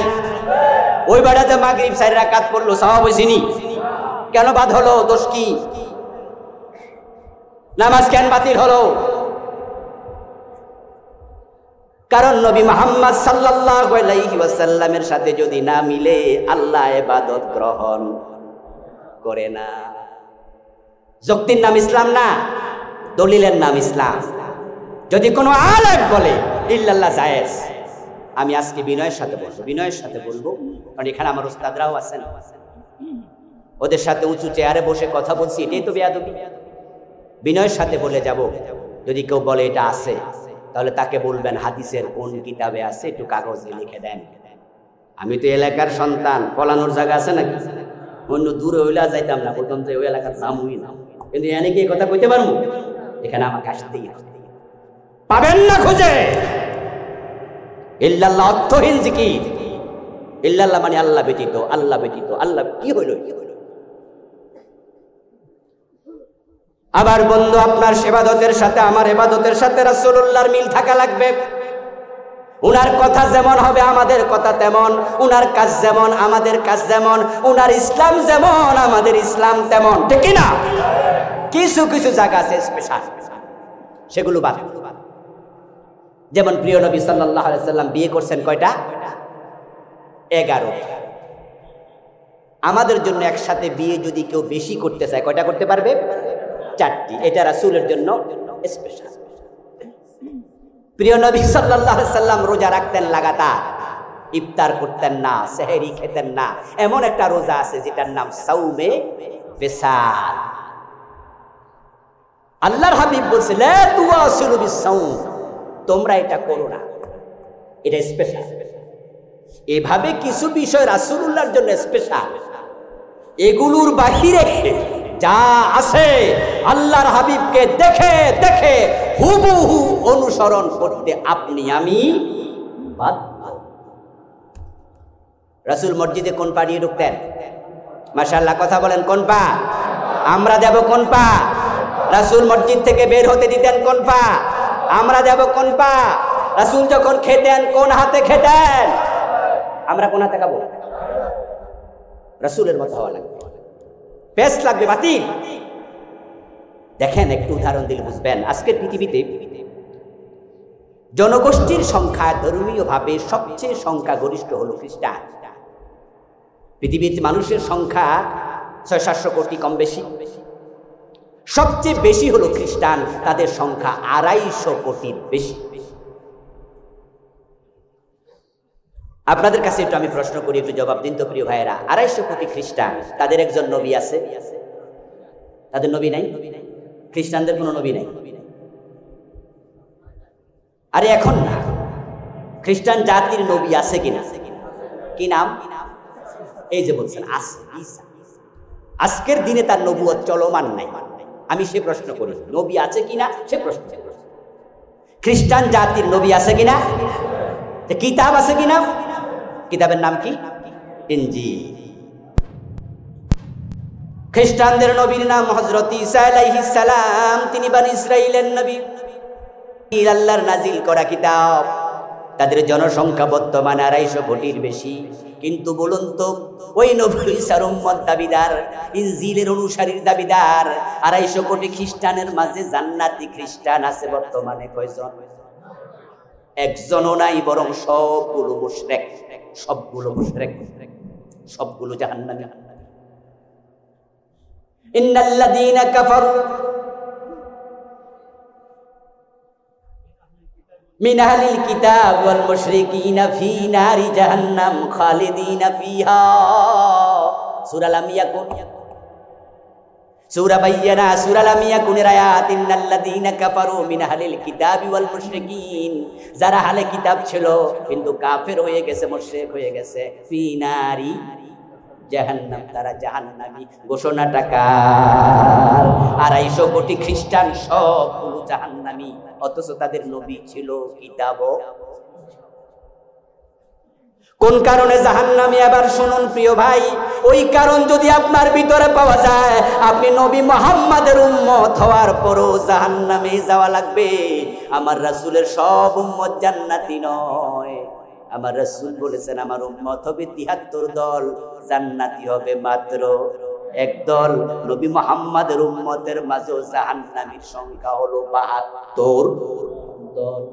ওই বেড়াতে মাগরিব 4 রাকাত পড়লো, সওয়াব হইছিনি? কেন বাদ হলো? দোষ কি? নামাজ কেন বাতিল হলো? কারণ নবী মুহাম্মদ সাল্লাল্লাহু আলাইহি ওয়াসাল্লামের সাথে যদি না মিলে আল্লাহ ইবাদত গ্রহণ করে না। যুক্তির নাম ইসলাম না, দলিলের নাম ইসলাম। যদি কোনো আলেম বলে ইল্লাল্লাহ জায়েজ, আমি আজকে বিনয়ের সাথে বলবো, কারণ এখানে আমার উস্তাদরাও আছেন, ওদের সাথে উঁচু চেয়ারে বসে কথা বলছি, এটাই তো বেয়াদবি। বিনয়ের সাথে বলে যাব, যদি কেউ বলে এটা আছে, তাহলে তাকে বলবেন হাদিসের কোন কিতাবে আছে একটু কাগজে লিখে দেন। আমি তো এলাকার সন্তান, ফলানোর জায়গা আছে নাকি? অন্য দূরে হইলে যাইতাম না, বলতাম যে ওই এলাকার নামই না, কিন্তু এনে কি কথা কইতে পারবো? এখানে আমাকে আসতেই পাবেন না খুঁজে। ইল্লাল্লাহ অর্থহীন জিকির। ইল্লাল্লাহ মানে আল্লাহ ব্যতীত, আল্লাহ ব্যতীত, আল্লাহ কি হইল? আবার বন্ধু, আপনার ইবাদতের সাথে আমার ইবাদতের সাথে রাসূলুল্লাহর মিল থাকা লাগবে। উনার কথা যেমন হবে আমাদের কথা তেমন, উনার কাজ যেমন আমাদের কাজ যেমন, উনার ইসলাম যেমন আমাদের ইসলাম তেমন, ঠিক কি না? কিছু কিছু জায়গা আছে স্পেশাল, সেগুলো বাদ। যেমন প্রিয় নবী সাল্লাল্লাহু আলাইহি সাল্লাম বিয়ে করছেন কয়টা? 11। আমাদের জন্য একসাথে বিয়ে যদি কেউ বেশি করতে চায় কয়টা করতে পারবে? 4টি। এটা রাসূলের জন্য স্পেশাল। প্রিয় নবী সাল্লাল্লাহু আলাইহি সাল্লাম রোজা রাখতেন লাগাতার, ইফতার করতেন না, সেহরি খেতেন না। এমন একটা রোজা আছে যেটার নাম সাওমে বিসাল। আল্লাহর হাবিব বলছে লা তুওয়াসিলু বিসাওম, তোমরা এটা করো না, এটা স্পেশাল। এভাবে কিছু বিষয় রাসূলুল্লাহর জন্য স্পেশাল। এগুলোর বাহিরে যা আছে আল্লাহর হাবিবকে দেখে দেখে হুবহু অনুসরণ করতে আপনি আমি বাধ্য। রাসূল মসজিদে কোন পা দিয়ে ঢুকতেন? মাশাআল্লাহ, কথা বলেন, কোন পা? আমরা যাব কোন পা? রাসূল মসজিদ থেকে বের হতে দিতেন কোন পা? আমরা যাব কোন পা? রাসূল যখন খেতেন কোন হাতে খেতেন? আমরা কোন হাতে খাবো? রাসূলের মতো হওয়া লাগবে, বেশ লাগবে, বাতিল। দেখেন, একটু উদাহরণ দিলে বুঝবেন। আজকের পৃথিবীতে জনগোষ্ঠীর সংখ্যা ধর্মীয় ভাবে সবচেয়ে সংখ্যাগরিষ্ঠ হলো খ্রিস্টান। পৃথিবীতে মানুষের সংখ্যা 600-700 কোটি, কম বেশি। সবচেয়ে বেশি হলো খ্রিস্টান, তাদের সংখ্যা 250 কোটির বেশি। আপনাদের কাছে একটু আমি প্রশ্ন করি, একটু জবাব দিন তো প্রিয় ভাইয়েরা। 250 কোটি খ্রিস্টান, তাদের একজন নবী আছে? তাদের নবী নাই? খ্রিস্টানদের কোনো নবী নাই? আরে এখন না, খ্রিস্টান জাতির নবী আছে কিনা? কি নাম? এই যে বলছেন আছে, ঈসা। আজকের দিনে তার নবুয়ত চলমান নাই। আমি সে প্রশ্ন করি, নবী আছে কিনা সে প্রশ্ন। খ্রিস্টান জাতির নবী আছে কিনা? কিতাব আছে কিনা? কিতাবের নাম কি? ইনজিল। খ্রিস্টানদের নবীর নাম হযরত ঈসা আলাইহিস সালাম, তিনি বনি ইসরাইলের নবী। আল্লাহর নাজিল করা কিতাব। তাদের জনসংখ্যা বর্তমানে 250 কোটির বেশি। কিন্তু বলুন তো, ওই নবী ঈসার উম্মত দাবিদার, ইনজিলের অনুসারীর দাবিদার 250 কোটি খ্রিস্টানের মাঝে জান্নাতি খ্রিস্টান আছে বর্তমানে কয়জন? একজনও নাই, বরং সবগুলো মুশরিক, সবগুলো মুশরিক। সবগুলো জাহান্নামী। ইন্নাল্লাযীনা কাফারু মিন আহলিল কিতাব ওয়াল মুশরিকিনা ফী নারি জাহান্নাম খালিদিনা ফীহা। সূরা লাম ইয়াকুন, সূরা বায়্যানা, সূরা লাম ইয়াকুনের আয়াত। ইন্নাল্লাযীনা কাফারু মিন আহলিল কিতাবি ওয়াল মুশরিকিন, যারা আহলে কিতাব ছিল কিন্তু কাফের হয়ে গেছে, মুশরিক হয়ে গেছে, ফী নারি জাহান্নাম, তারা জাহান্নামী। ঘোষণাটা কার? 250 কোটি খ্রিস্টান সবগুলো জাহান্নামী, অথচ তাদের নবী ছিল, কিতাবও। কোন কারণে জাহান্নামী? আবার শুনুন প্রিয় ভাই, ওই কারণ যদি আপনার ভিতরে পাওয়া যায়, আপনি নবী মুহাম্মাদের উম্মত হওয়ার পরও জাহান্নামে যাওয়া লাগবে। আমার রাসূলের সব উম্মত জান্নাতি নয়। আমার রাসূল বলেছেন আমার উম্মত হবে 73 দল, জান্নাতি হবে মাত্র 1 দল। নবী মুহাম্মাদের উম্মতের মাঝে জাহান্নামীর সংখ্যা হলো 72 দল।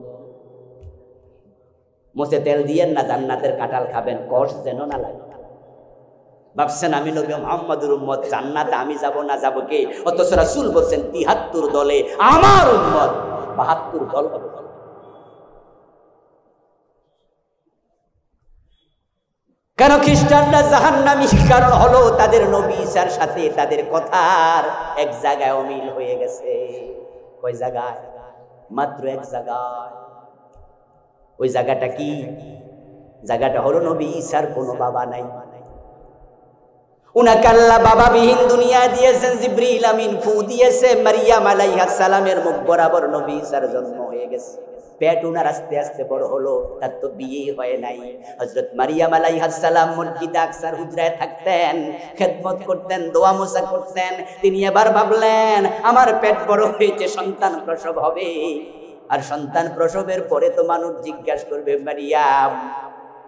মুছে তেল দিয়েন না, জান্নাতের কাঁঠাল খাবেন, কষ্ট যেন না লাগে। ভাবছেন আমি নবী মুহাম্মাদের উম্মত, জান্নাতে আমি যাব না, যাব কে? অথচ রাসূল বলছেন 73 দলে আমার উম্মত 72 দল হবে। কেন খ্রিস্টানরা জাহান্নামী? কারণ হলো তাদের নবী ঈসার সাথে তাদের কথার এক জায়গায় অমিল হয়ে গেছে। ওই জায়গায়, মাত্র এক জায়গায়। ওই জায়গাটা কি? জায়গাটা হলো নবী ঈসার কোনো বাবা নাই। উনাকে আল্লাহ বাবাবিহীন দুনিয়া দিয়েছেন, জিবরিল আমিন ফু দিয়েছে, মারিয়াম আলাইহিস সালামের মুখ বরাবর নবী ঈসার জন্ম হয়ে গেছে। পেট উনার আস্তে আস্তে বড় হলো, তার তো বিয়ে হয় নাই। হযরত মারিয়াম আলাইহিস সালাম মসজিদে আকসার হুজরায় থাকতেন, খেদমত করতেন, দোয়া মোসা করতেন। তিনি এবার ভাবলেন আমার পেট বড় হয়েছে, সন্তান প্রসব হবে। আর সন্তান প্রসবের পরে তো মানুষ জিজ্ঞাসা করবে, মারিয়াম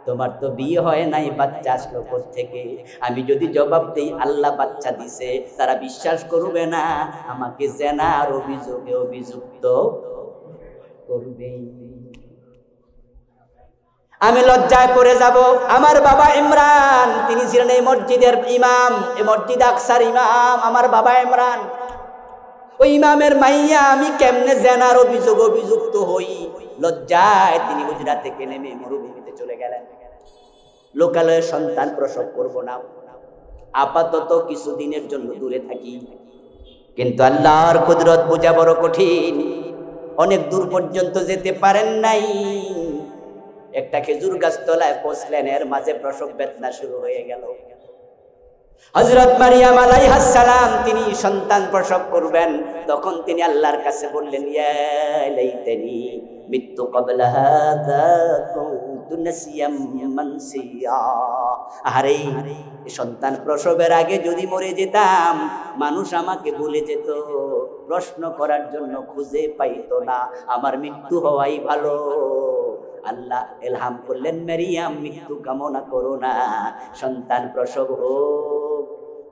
তোমার তো বিয়ে হয় নাই, বাচ্চা আসলো কোত্থেকে? আমি যদি জবাব দেই আল্লাহ বাচ্চা দিছে, তারা বিশ্বাস করবে না, আমাকে জেনার অভিযোগে অভিযুক্ত করবে। আমি লজ্জায় পড়ে যাব। আমার বাবা ইমরান, তিনি ছিলেন এই মসজিদের ইমাম, এই মসজিদ আকসার ইমাম। আমার বাবা ইমরান, ওই ইমামের মাইয়া, আমি কেমনে জেনার অভিযোগ অভিযুক্ত হই? লজ্জায় তিনি গুজরাট থেকে নেমে মরুভূমিতে চলে গেলেন। লোকালয়ে সন্তান প্রসব করব না, আপাতত কিছুদিনের জন্য দূরে থাকি। কিন্তু আল্লাহর কুদরত বোঝা বড় কঠিন। অনেক দূর পর্যন্ত যেতে পারেন নাই, একটা খেজুর গাছ তলায় পৌঁছলেন, এর মাঝে প্রসব বেদনা শুরু হয়ে গেল। হযরত মারিয়াম আলাইহিস সালাম তিনি সন্তান প্রসব করবেন, তখন তিনি আল্লাহর কাছে বললেন, ইয়া লাইতানি মিতু ক্বাবলা হাযা কুনতু নাসিয়াম মানসিয়া। আরে সন্তান প্রসবের আগে যদি মরে যেতাম, মানুষ আমাকে ভুলে যেত, প্রশ্ন করার জন্য খুঁজে পাইতো না, আমার মৃত্যু হওয়াই ভালো। আল্লাহ ইলহাম করলেন, মারিয়াম মৃত্যু কামনা করো না, সন্তান প্রসব হোক।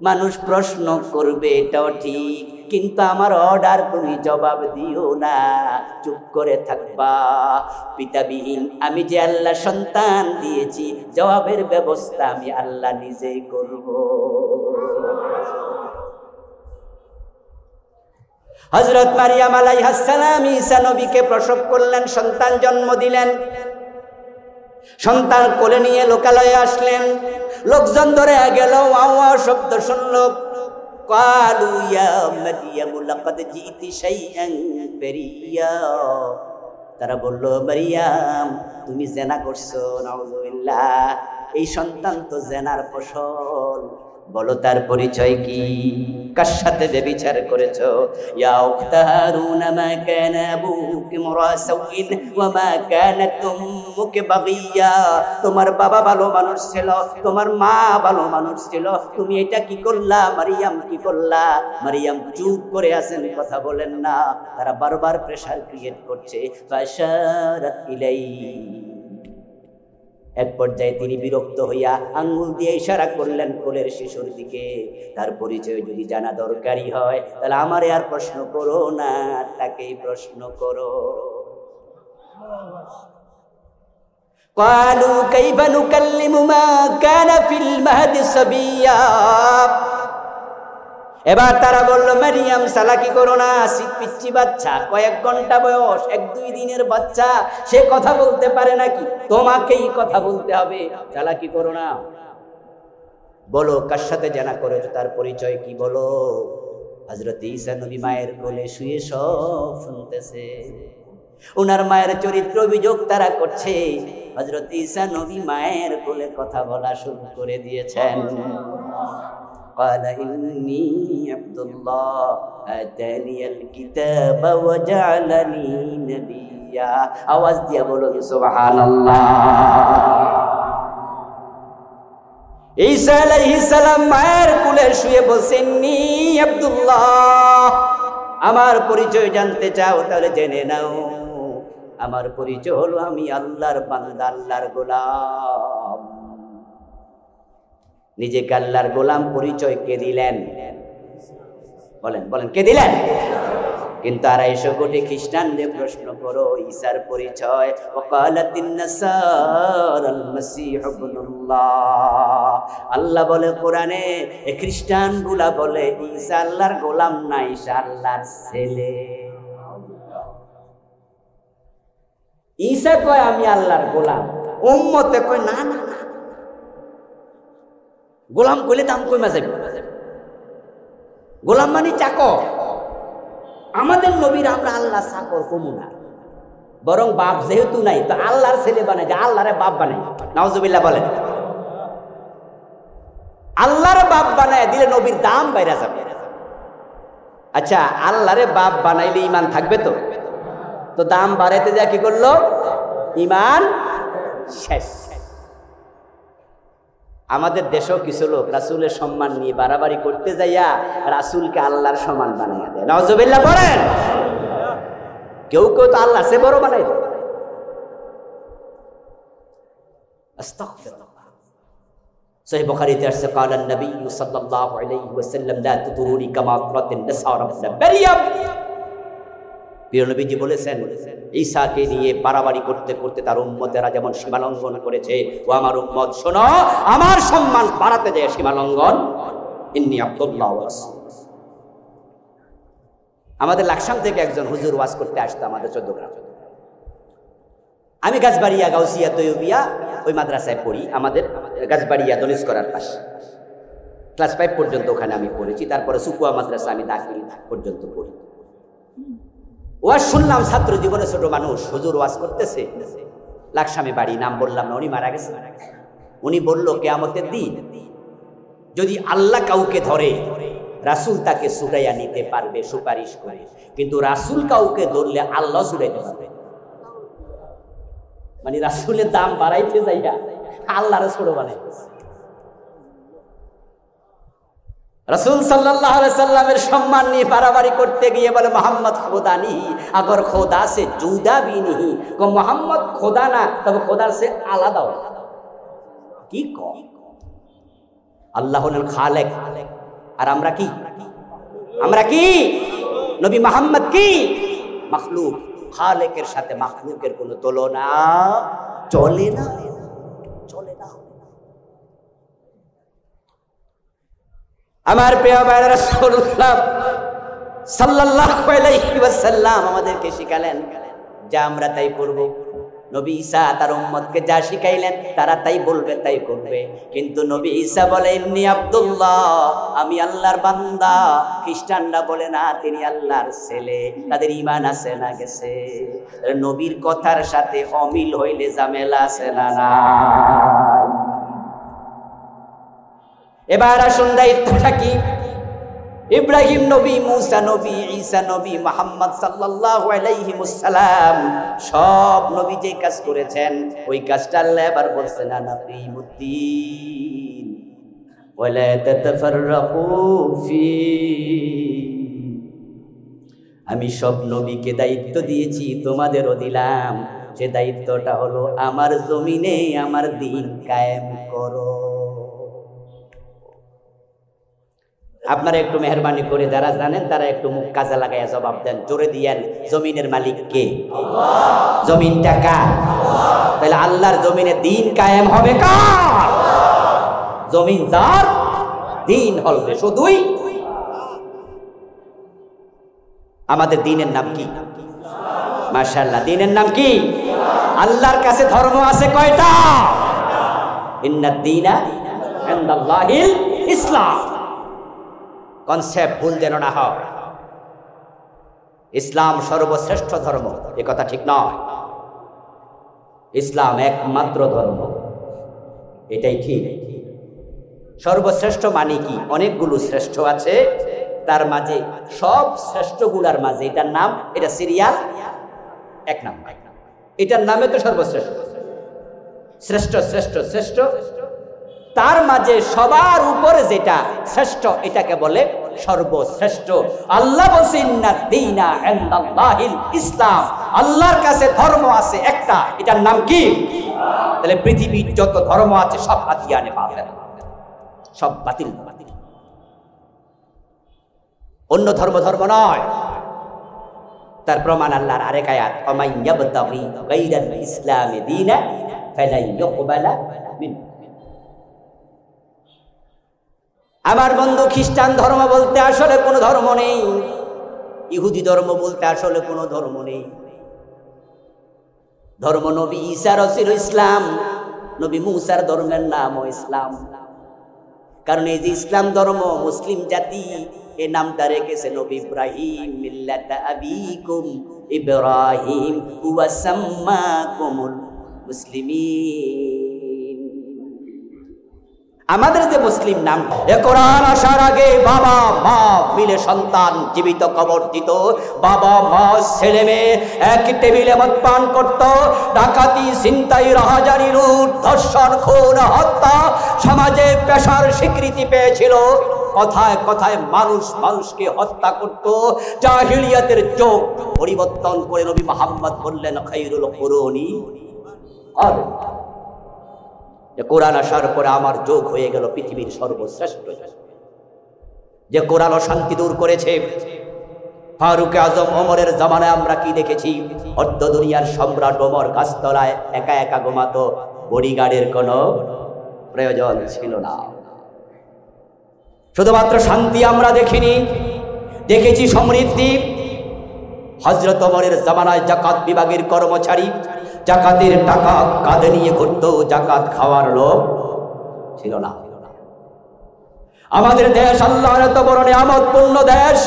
মানুষ প্রশ্ন করবে এটাও ঠিক, কিন্তু আমার অর্ডার তুমি জবাব দিও না, চুপ করে থাকবা। পিতাবিহীন আমি যে আল্লাহ সন্তান দিয়েছি, জবাবের ব্যবস্থা আমি আল্লাহ নিজেই করব। হযরত মারিয়াম আলাইহিস সালাম ঈসা নবীকে প্রসব করলেন, সন্তান জন্ম দিলেন। সন্তান কোলে নিয়ে লোকালয়ে আসলেন, লোকজন ধরে গেল, ওয়াও ওয়াও শব্দ শুনল। ক্বালু ইয়া মারিয়াম লাকাদ জিতি শাইআন ফারিয়া। তারা বলল, মারিয়াম তুমি জিনা করছো, নাউযুবিল্লাহ। এই সন্তান তো জিনার ফসল। বলো তার পরিচয় কি? কার সাথে ব্যভিচার করেছো? ইয়া উখতা হারুন মা কানা আবুকি মুরাসাউইন ওয়া মা কানাত উম্মুকি বাগিয়া। তোমার বাবা ভালো মানুষ ছিল, তোমার মা ভালো মানুষ ছিল, তুমি এটা কি করলা? মারিয়াম কি করলা? মারিয়াম চুপ করে আছেন, কথা বলেন না। তারা বারবার প্রেসার ক্রিয়েট করছে। ফাশারাত ইলাই। এক পর্যায়ে তিনি বিরক্ত হইয়া আঙ্গুল দিয়ে ইশারা করলেন কোলের শিশুর দিকে। তার পরিচয় যদি জানা দরকারি হয়, তাহলে আমারে আর প্রশ্ন করো না, তাকেই প্রশ্ন করো। ক্বালু কাইফা নুকাল্লিমু মা কানা ফিল মাহদি সাবিয়্যা। এবার তারা বলল, মারিয়াম চালাকি করো না, পিচ্চি বাচ্চা, কয়েক ঘন্টা বয়স, 1-2 দিনের বাচ্চা, সে কথা বলতে পারে নাকি? তোমাকেই কথা বলতে হবে, চালাকি করো না। বলো কার সাথে জানা করেছো, তার পরিচয় কি বলো। হযরত ঈসা নবী মায়ের কোলে শুয়ে সব শুনতেছে। ওনার মায়ের চরিত্র অভিযোগ তারা করছে। হযরত ঈসা নবী মায়ের কোলে কথা বলা শুরু করে দিয়েছেন। قال إني عبد الله آتاني الكتاب وجعلني نبيا। আওয়াজ দিয়ে বলুন সুবহানাল্লাহ। ঈসা আলাইহিস সালাম মায়ের কোলে শুয়ে বলছেন, নি আব্দুল্লাহ, আমার পরিচয় জানতে চাও তাহলে জেনে নাও। আমার পরিচয় হলো আমি আল্লাহর বান্দা, আল্লাহর গোলাম। নিজেকে আল্লাহর গোলাম পরিচয় কে দিলেন? বলেন বলেন, কে দিলেন? কিন্তু 250 কোটি খ্রিস্টানদের প্রশ্ন করো ঈসার পরিচয়। ওয়াকালাতিন নাসারাল মাসীহ ইবনুল্লাহ। আল্লাহ বলে কোরআনে, এই খ্রিস্টানগুলা বলে ঈসা আল্লাহর গোলাম না, ঈসা আল্লাহর ছেলে। ঈসা কয় আমি আল্লাহর গোলাম, উম্মতে কয় না না না, গোলাম কইলে দাম কইমা যাবে। গোলাম মানে চাকর। আমাদের নবীর আমরা আল্লাহ চাকর কমু না, বরং বাপ যেহেতু নাই তো আল্লাহর ছেলে বানাই, যে আল্লাহরে বাপ বানাই। নাউজুবিল্লাহ বলেন। আল্লাহরে বাপ বানায় দিলে নবীর দাম বাইরে যাবে। আচ্ছা, আল্লাহরে বাপ বানাইলে ঈমান থাকবে তো? তো দাম বাড়াইতে যা কি করলো? ঈমান শেষ। আমাদের দেশেও কিছু লোক রাসূলের সম্মান নিয়ে বাড়াবাড়ি করতে যাইয়া রাসূলকে আল্লাহর সমান বানাইয়া দেয়। নাউজুবিল্লাহ বলেন। কেউ কেউ তো আল্লাহ সে বড় বানাই দেয়। আস্তাগফিরুল্লাহ। সহিহ বুখারীতে আসছে, قال النبي صلى الله عليه وسلم لا تطروني كما طرت النصارى ابن مريم। প্রিয় নবীজি বলেছেন, ঈসাকে নিয়ে বাড়াবাড়ি করতে করতে তার উম্মতেরা যেমন সীমালঙ্ঘন করেছে, ও আমার উম্মত শোনো, আমার সম্মান বাড়াতে যায় সীমালঙ্ঘন। ইন্নী আব্দুল্লাহ ওয়া রাসূল। আমাদের লাকসাম থেকে একজন হুজুর ওয়াজ করতে আসতো আমাদের 14 গ্রাম। আমি গাছবাড়িয়া গাউসিয়া তৈয়বিয়া ওই মাদ্রাসায় পড়ি, আমাদের গাছবাড়িয়া দনিশ করার পাশে। ক্লাস 5 পর্যন্ত ওখানে আমি পড়েছি। তারপরে সুকুয়া মাদ্রাসা আমি দাখিল পর্যন্ত পড়ি। ওয়াজ শুনলাম, ছাত্র জীবনে ছোট মানুষ, হুজুর ওয়াজ করতেছে। লাকসামে বাড়ি, নাম বললাম না, উনি মারা গেছে। উনি বলল, কিয়ামতের দিন যদি আল্লাহ কাউকে ধরে, রাসূল তাকে ছুটাইয়া নিতে পারবে সুপারিশ করে, কিন্তু রাসূল কাউকে ধরলে আল্লাহ ছুটাইতে পারবে। মানে রাসূলের দাম বাড়াইতে যাইয়া আল্লাহর ছোট বানাই। রাসূল সাল্লাল্লাহু আলাইহি সাল্লামের সম্মান নিয়ে বাড়াবাড়ি করতে গিয়ে বলে, মোহাম্মদ খোদা नहीं, अगर খোদা से जुदा भी नहीं। को মোহাম্মদ খোদা না, তবে খোদার সে আলাদা। কি কম! আল্লাহ হলেন খালেক, আর আমরা কি? আমরা কি? নবী মুহাম্মদ কি? মাখলুক। খালেকের সাথে মাখলুকের কোনো তুলনা চলে না, চলে না। আমার প্রিয় ভাই, রাসূলুল্লাহ সাল্লাল্লাহু আলাইহি ওয়াসাল্লাম আমাদেরকে শিখালেন যে আমরা তাই করব। নবী ঈসা তার উম্মতকে যা শিখাইলেন তারা তাই বলবে, তাই করবে। কিন্তু নবী ঈসা বলে, ইন্নী আব্দুল্লাহ, আমি আল্লাহর বান্দা। খ্রিস্টানরা বলে না, তিনি আল্লাহর ছেলে। তাদের ঈমান আছে না গেছে? নবীর কথার সাথে অমিল হইলে ঝামেলা আছে না না? এবার আসুন, দায়িত্বটা কি? ইব্রাহিম নবী, মুসা নবী, ঈসা নবী, মুহাম্মদ সাল্লাল্লাহু আলাইহি ওয়াসাল্লাম সব নবী যে কাজ করেছেন, ওই কাজটা আল্লাহ এবার বলছেন, আনা কিমুদ্দিন ওয়ালা তাতাফাররাকু ফি। আমি সব নবীকে দায়িত্ব দিয়েছি, তোমাদেরও দিলাম। সে দায়িত্বটা হলো আমার জমিনে আমার দ্বীন কায়েম করো। আপনারা একটু মেহরবানি করে যারা জানেন তারা একটু মুখ কাজে লাগাইয়া জবাব দেন, জোরে দিয়েন, জমিনের মালিক কে? আল্লাহ। জমিনটা কার? আল্লাহ। তাহলে আল্লাহর জমিনে দিন কায়েম হবে কার? জমিন যার, দিন হবে শুধুই। আমাদের দিনের নাম কি? মাশাআল্লাহ, দিনের নাম কি? আল্লাহর কাছে ধর্ম আছে কয়টা? ইন্নাদ দীনা ইনদাল্লাহিল ইসলাম। কনসেপ্ট ভুল যেন না হয়। ইসলাম সর্বশ্রেষ্ঠ ধর্ম, এ কথা ঠিক নয়। ইসলাম একমাত্র ধর্ম, এটাই ঠিক। সর্বশ্রেষ্ঠ মানে কি? অনেকগুলো শ্রেষ্ঠ আছে, তার মাঝে সব শ্রেষ্ঠগুলার মাঝে এটার নাম, এটা সিরিয়াল এক নাম্বার। এটার নামে তো সর্বশ্রেষ্ঠ, শ্রেষ্ঠ শ্রেষ্ঠ শ্রেষ্ঠ। তার মাঝে সবার উপরে যেটা শ্রেষ্ঠ এটাকে বলে সর্বশ্রেষ্ঠ। আল্লাহ বলেন ইন্নাদ দীনা ইনদাল্লাহিল ইসলাম, আল্লাহর কাছে ধর্ম আছে একটা, এটার নাম কি? তাহলে পৃথিবীর যত ধর্ম আছে সব আদিয়ানে বাতিল, সব বাতিল। অন্য ধর্ম ধর্ম নয়। তার প্রমাণ আল্লাহর আরেক আয়াত, ওয়ামান ইয়াবতাগি গায়রাল ইসলামি দীনা ফালান ইউকবালা মিনহু। আমার বন্ধু, খ্রিস্টান ধর্ম বলতে আসলে কোনো ধর্ম নেই, ইহুদি ধর্ম বলতে আসলে কোনো ধর্ম নেই। ধর্ম নবী ঈসার ছিল ইসলাম, নবী মুসার ধর্মের নামও ইসলাম। কারণ এই যে ইসলাম ধর্ম, মুসলিম জাতি এই নামটা রেখেছে নবী ইব্রাহিম, মিল্লাতা আবিকুম ইব্রাহিম ওয়া সাম্মাকুমুল মুসলিমিন। আমাদের যে মুসলিম নাম, এ কোরআন আসার আগে বাবা মা মিলে সন্তান জীবিত কবর দিত, বাবা মা ছেলে মেয়ে এক টেবিলে মদ পান করত, ডাকাতি ছিনতাই রাহাজানি লুট ধর্ষণ খুন হত্যা সমাজে পেশার স্বীকৃতি পেয়েছিল। কথায় কথায় মানুষ মানুষকে হত্যা করত। জাহিলিয়াতের যুগ পরিবর্তন করে নবী মুহাম্মদ বললেন খায়রুল কুরুনি আর যে কোরআন আসার পরে আমার যোগ হয়ে গেল পৃথিবীর সর্বশ্রেষ্ঠ। যে কোরআন অশান্তি দূর করেছে। ফারুক আজম ওমরের জামানায় আমরা কি দেখেছি? অর্ধ দুনিয়ার সম্রাট ওমর গাছতলায় একা একা ঘুমাতো, বডিগার্ডের কোনো প্রয়োজন ছিল না। শুধুমাত্র শান্তি আমরা দেখিনি, দেখেছি সমৃদ্ধি। হযরত ওমরের জামানায় জাকাত বিভাগের কর্মচারী জাকাতের টাকা কাঁধে নিয়ে ঘুরত, জাকাত খাওয়ার লোক ছিল না। আমাদের দেশ আল্লাহর এত বড় নিয়ামতপূর্ণ দেশ,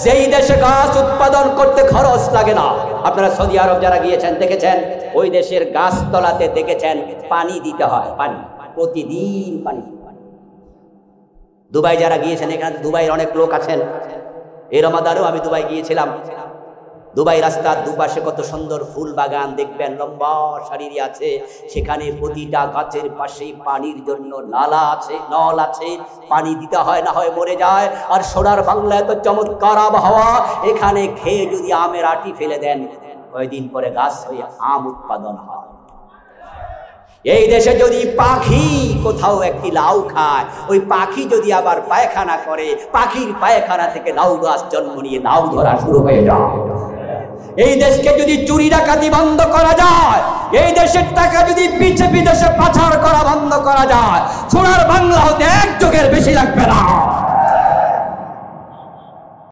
যেই দেশে গাছ উৎপাদন করতে খরচ লাগে না। আপনারা সৌদি আরব যারা গিয়েছেন দেখেছেন, ওই দেশের গাছতলাতে দেখেছেন পানি দিতে হয়, পানি প্রতিদিন পানি। দুবাই যারা গিয়েছেন, এখানে দুবাইয়ের অনেক লোক আছেন, এই রমাদানেও আমি দুবাই গিয়েছিলাম। দুবাই রাস্তার দুপাশে কত সুন্দর ফুল বাগান দেখবেন, লম্বা সারি আছে। সেখানে প্রতিটা গাছের পাশেই পানির জন্য নালা আছে, নল আছে, পানি দিতে হয়, না হয় মরে যায়। আর সোনার বাংলায় তো চমৎকার আবহাওয়া, এখানে খেয়ে যদি আমের আটি ফেলে দেন, কয়েকদিন পরে গাছ হয়ে আম উৎপাদন হয়। এই দেশে যদি পাখি কোথাও একটি লাউ খায়, ওই পাখি যদি আবার পায়খানা করে, পাখির পায়খানা থেকে লাউ গাছ জন্ম নিয়ে লাউ ধরা শুরু হয়ে যায়। এই দেশকে যদি চুরি ডাকাতি বন্ধ করা যায়, এই দেশের টাকা যদি পিছে বিদেশে পাচার করা বন্ধ করা যায়, সোনার বাংলা হতে এক যুগের বেশি লাগবে না।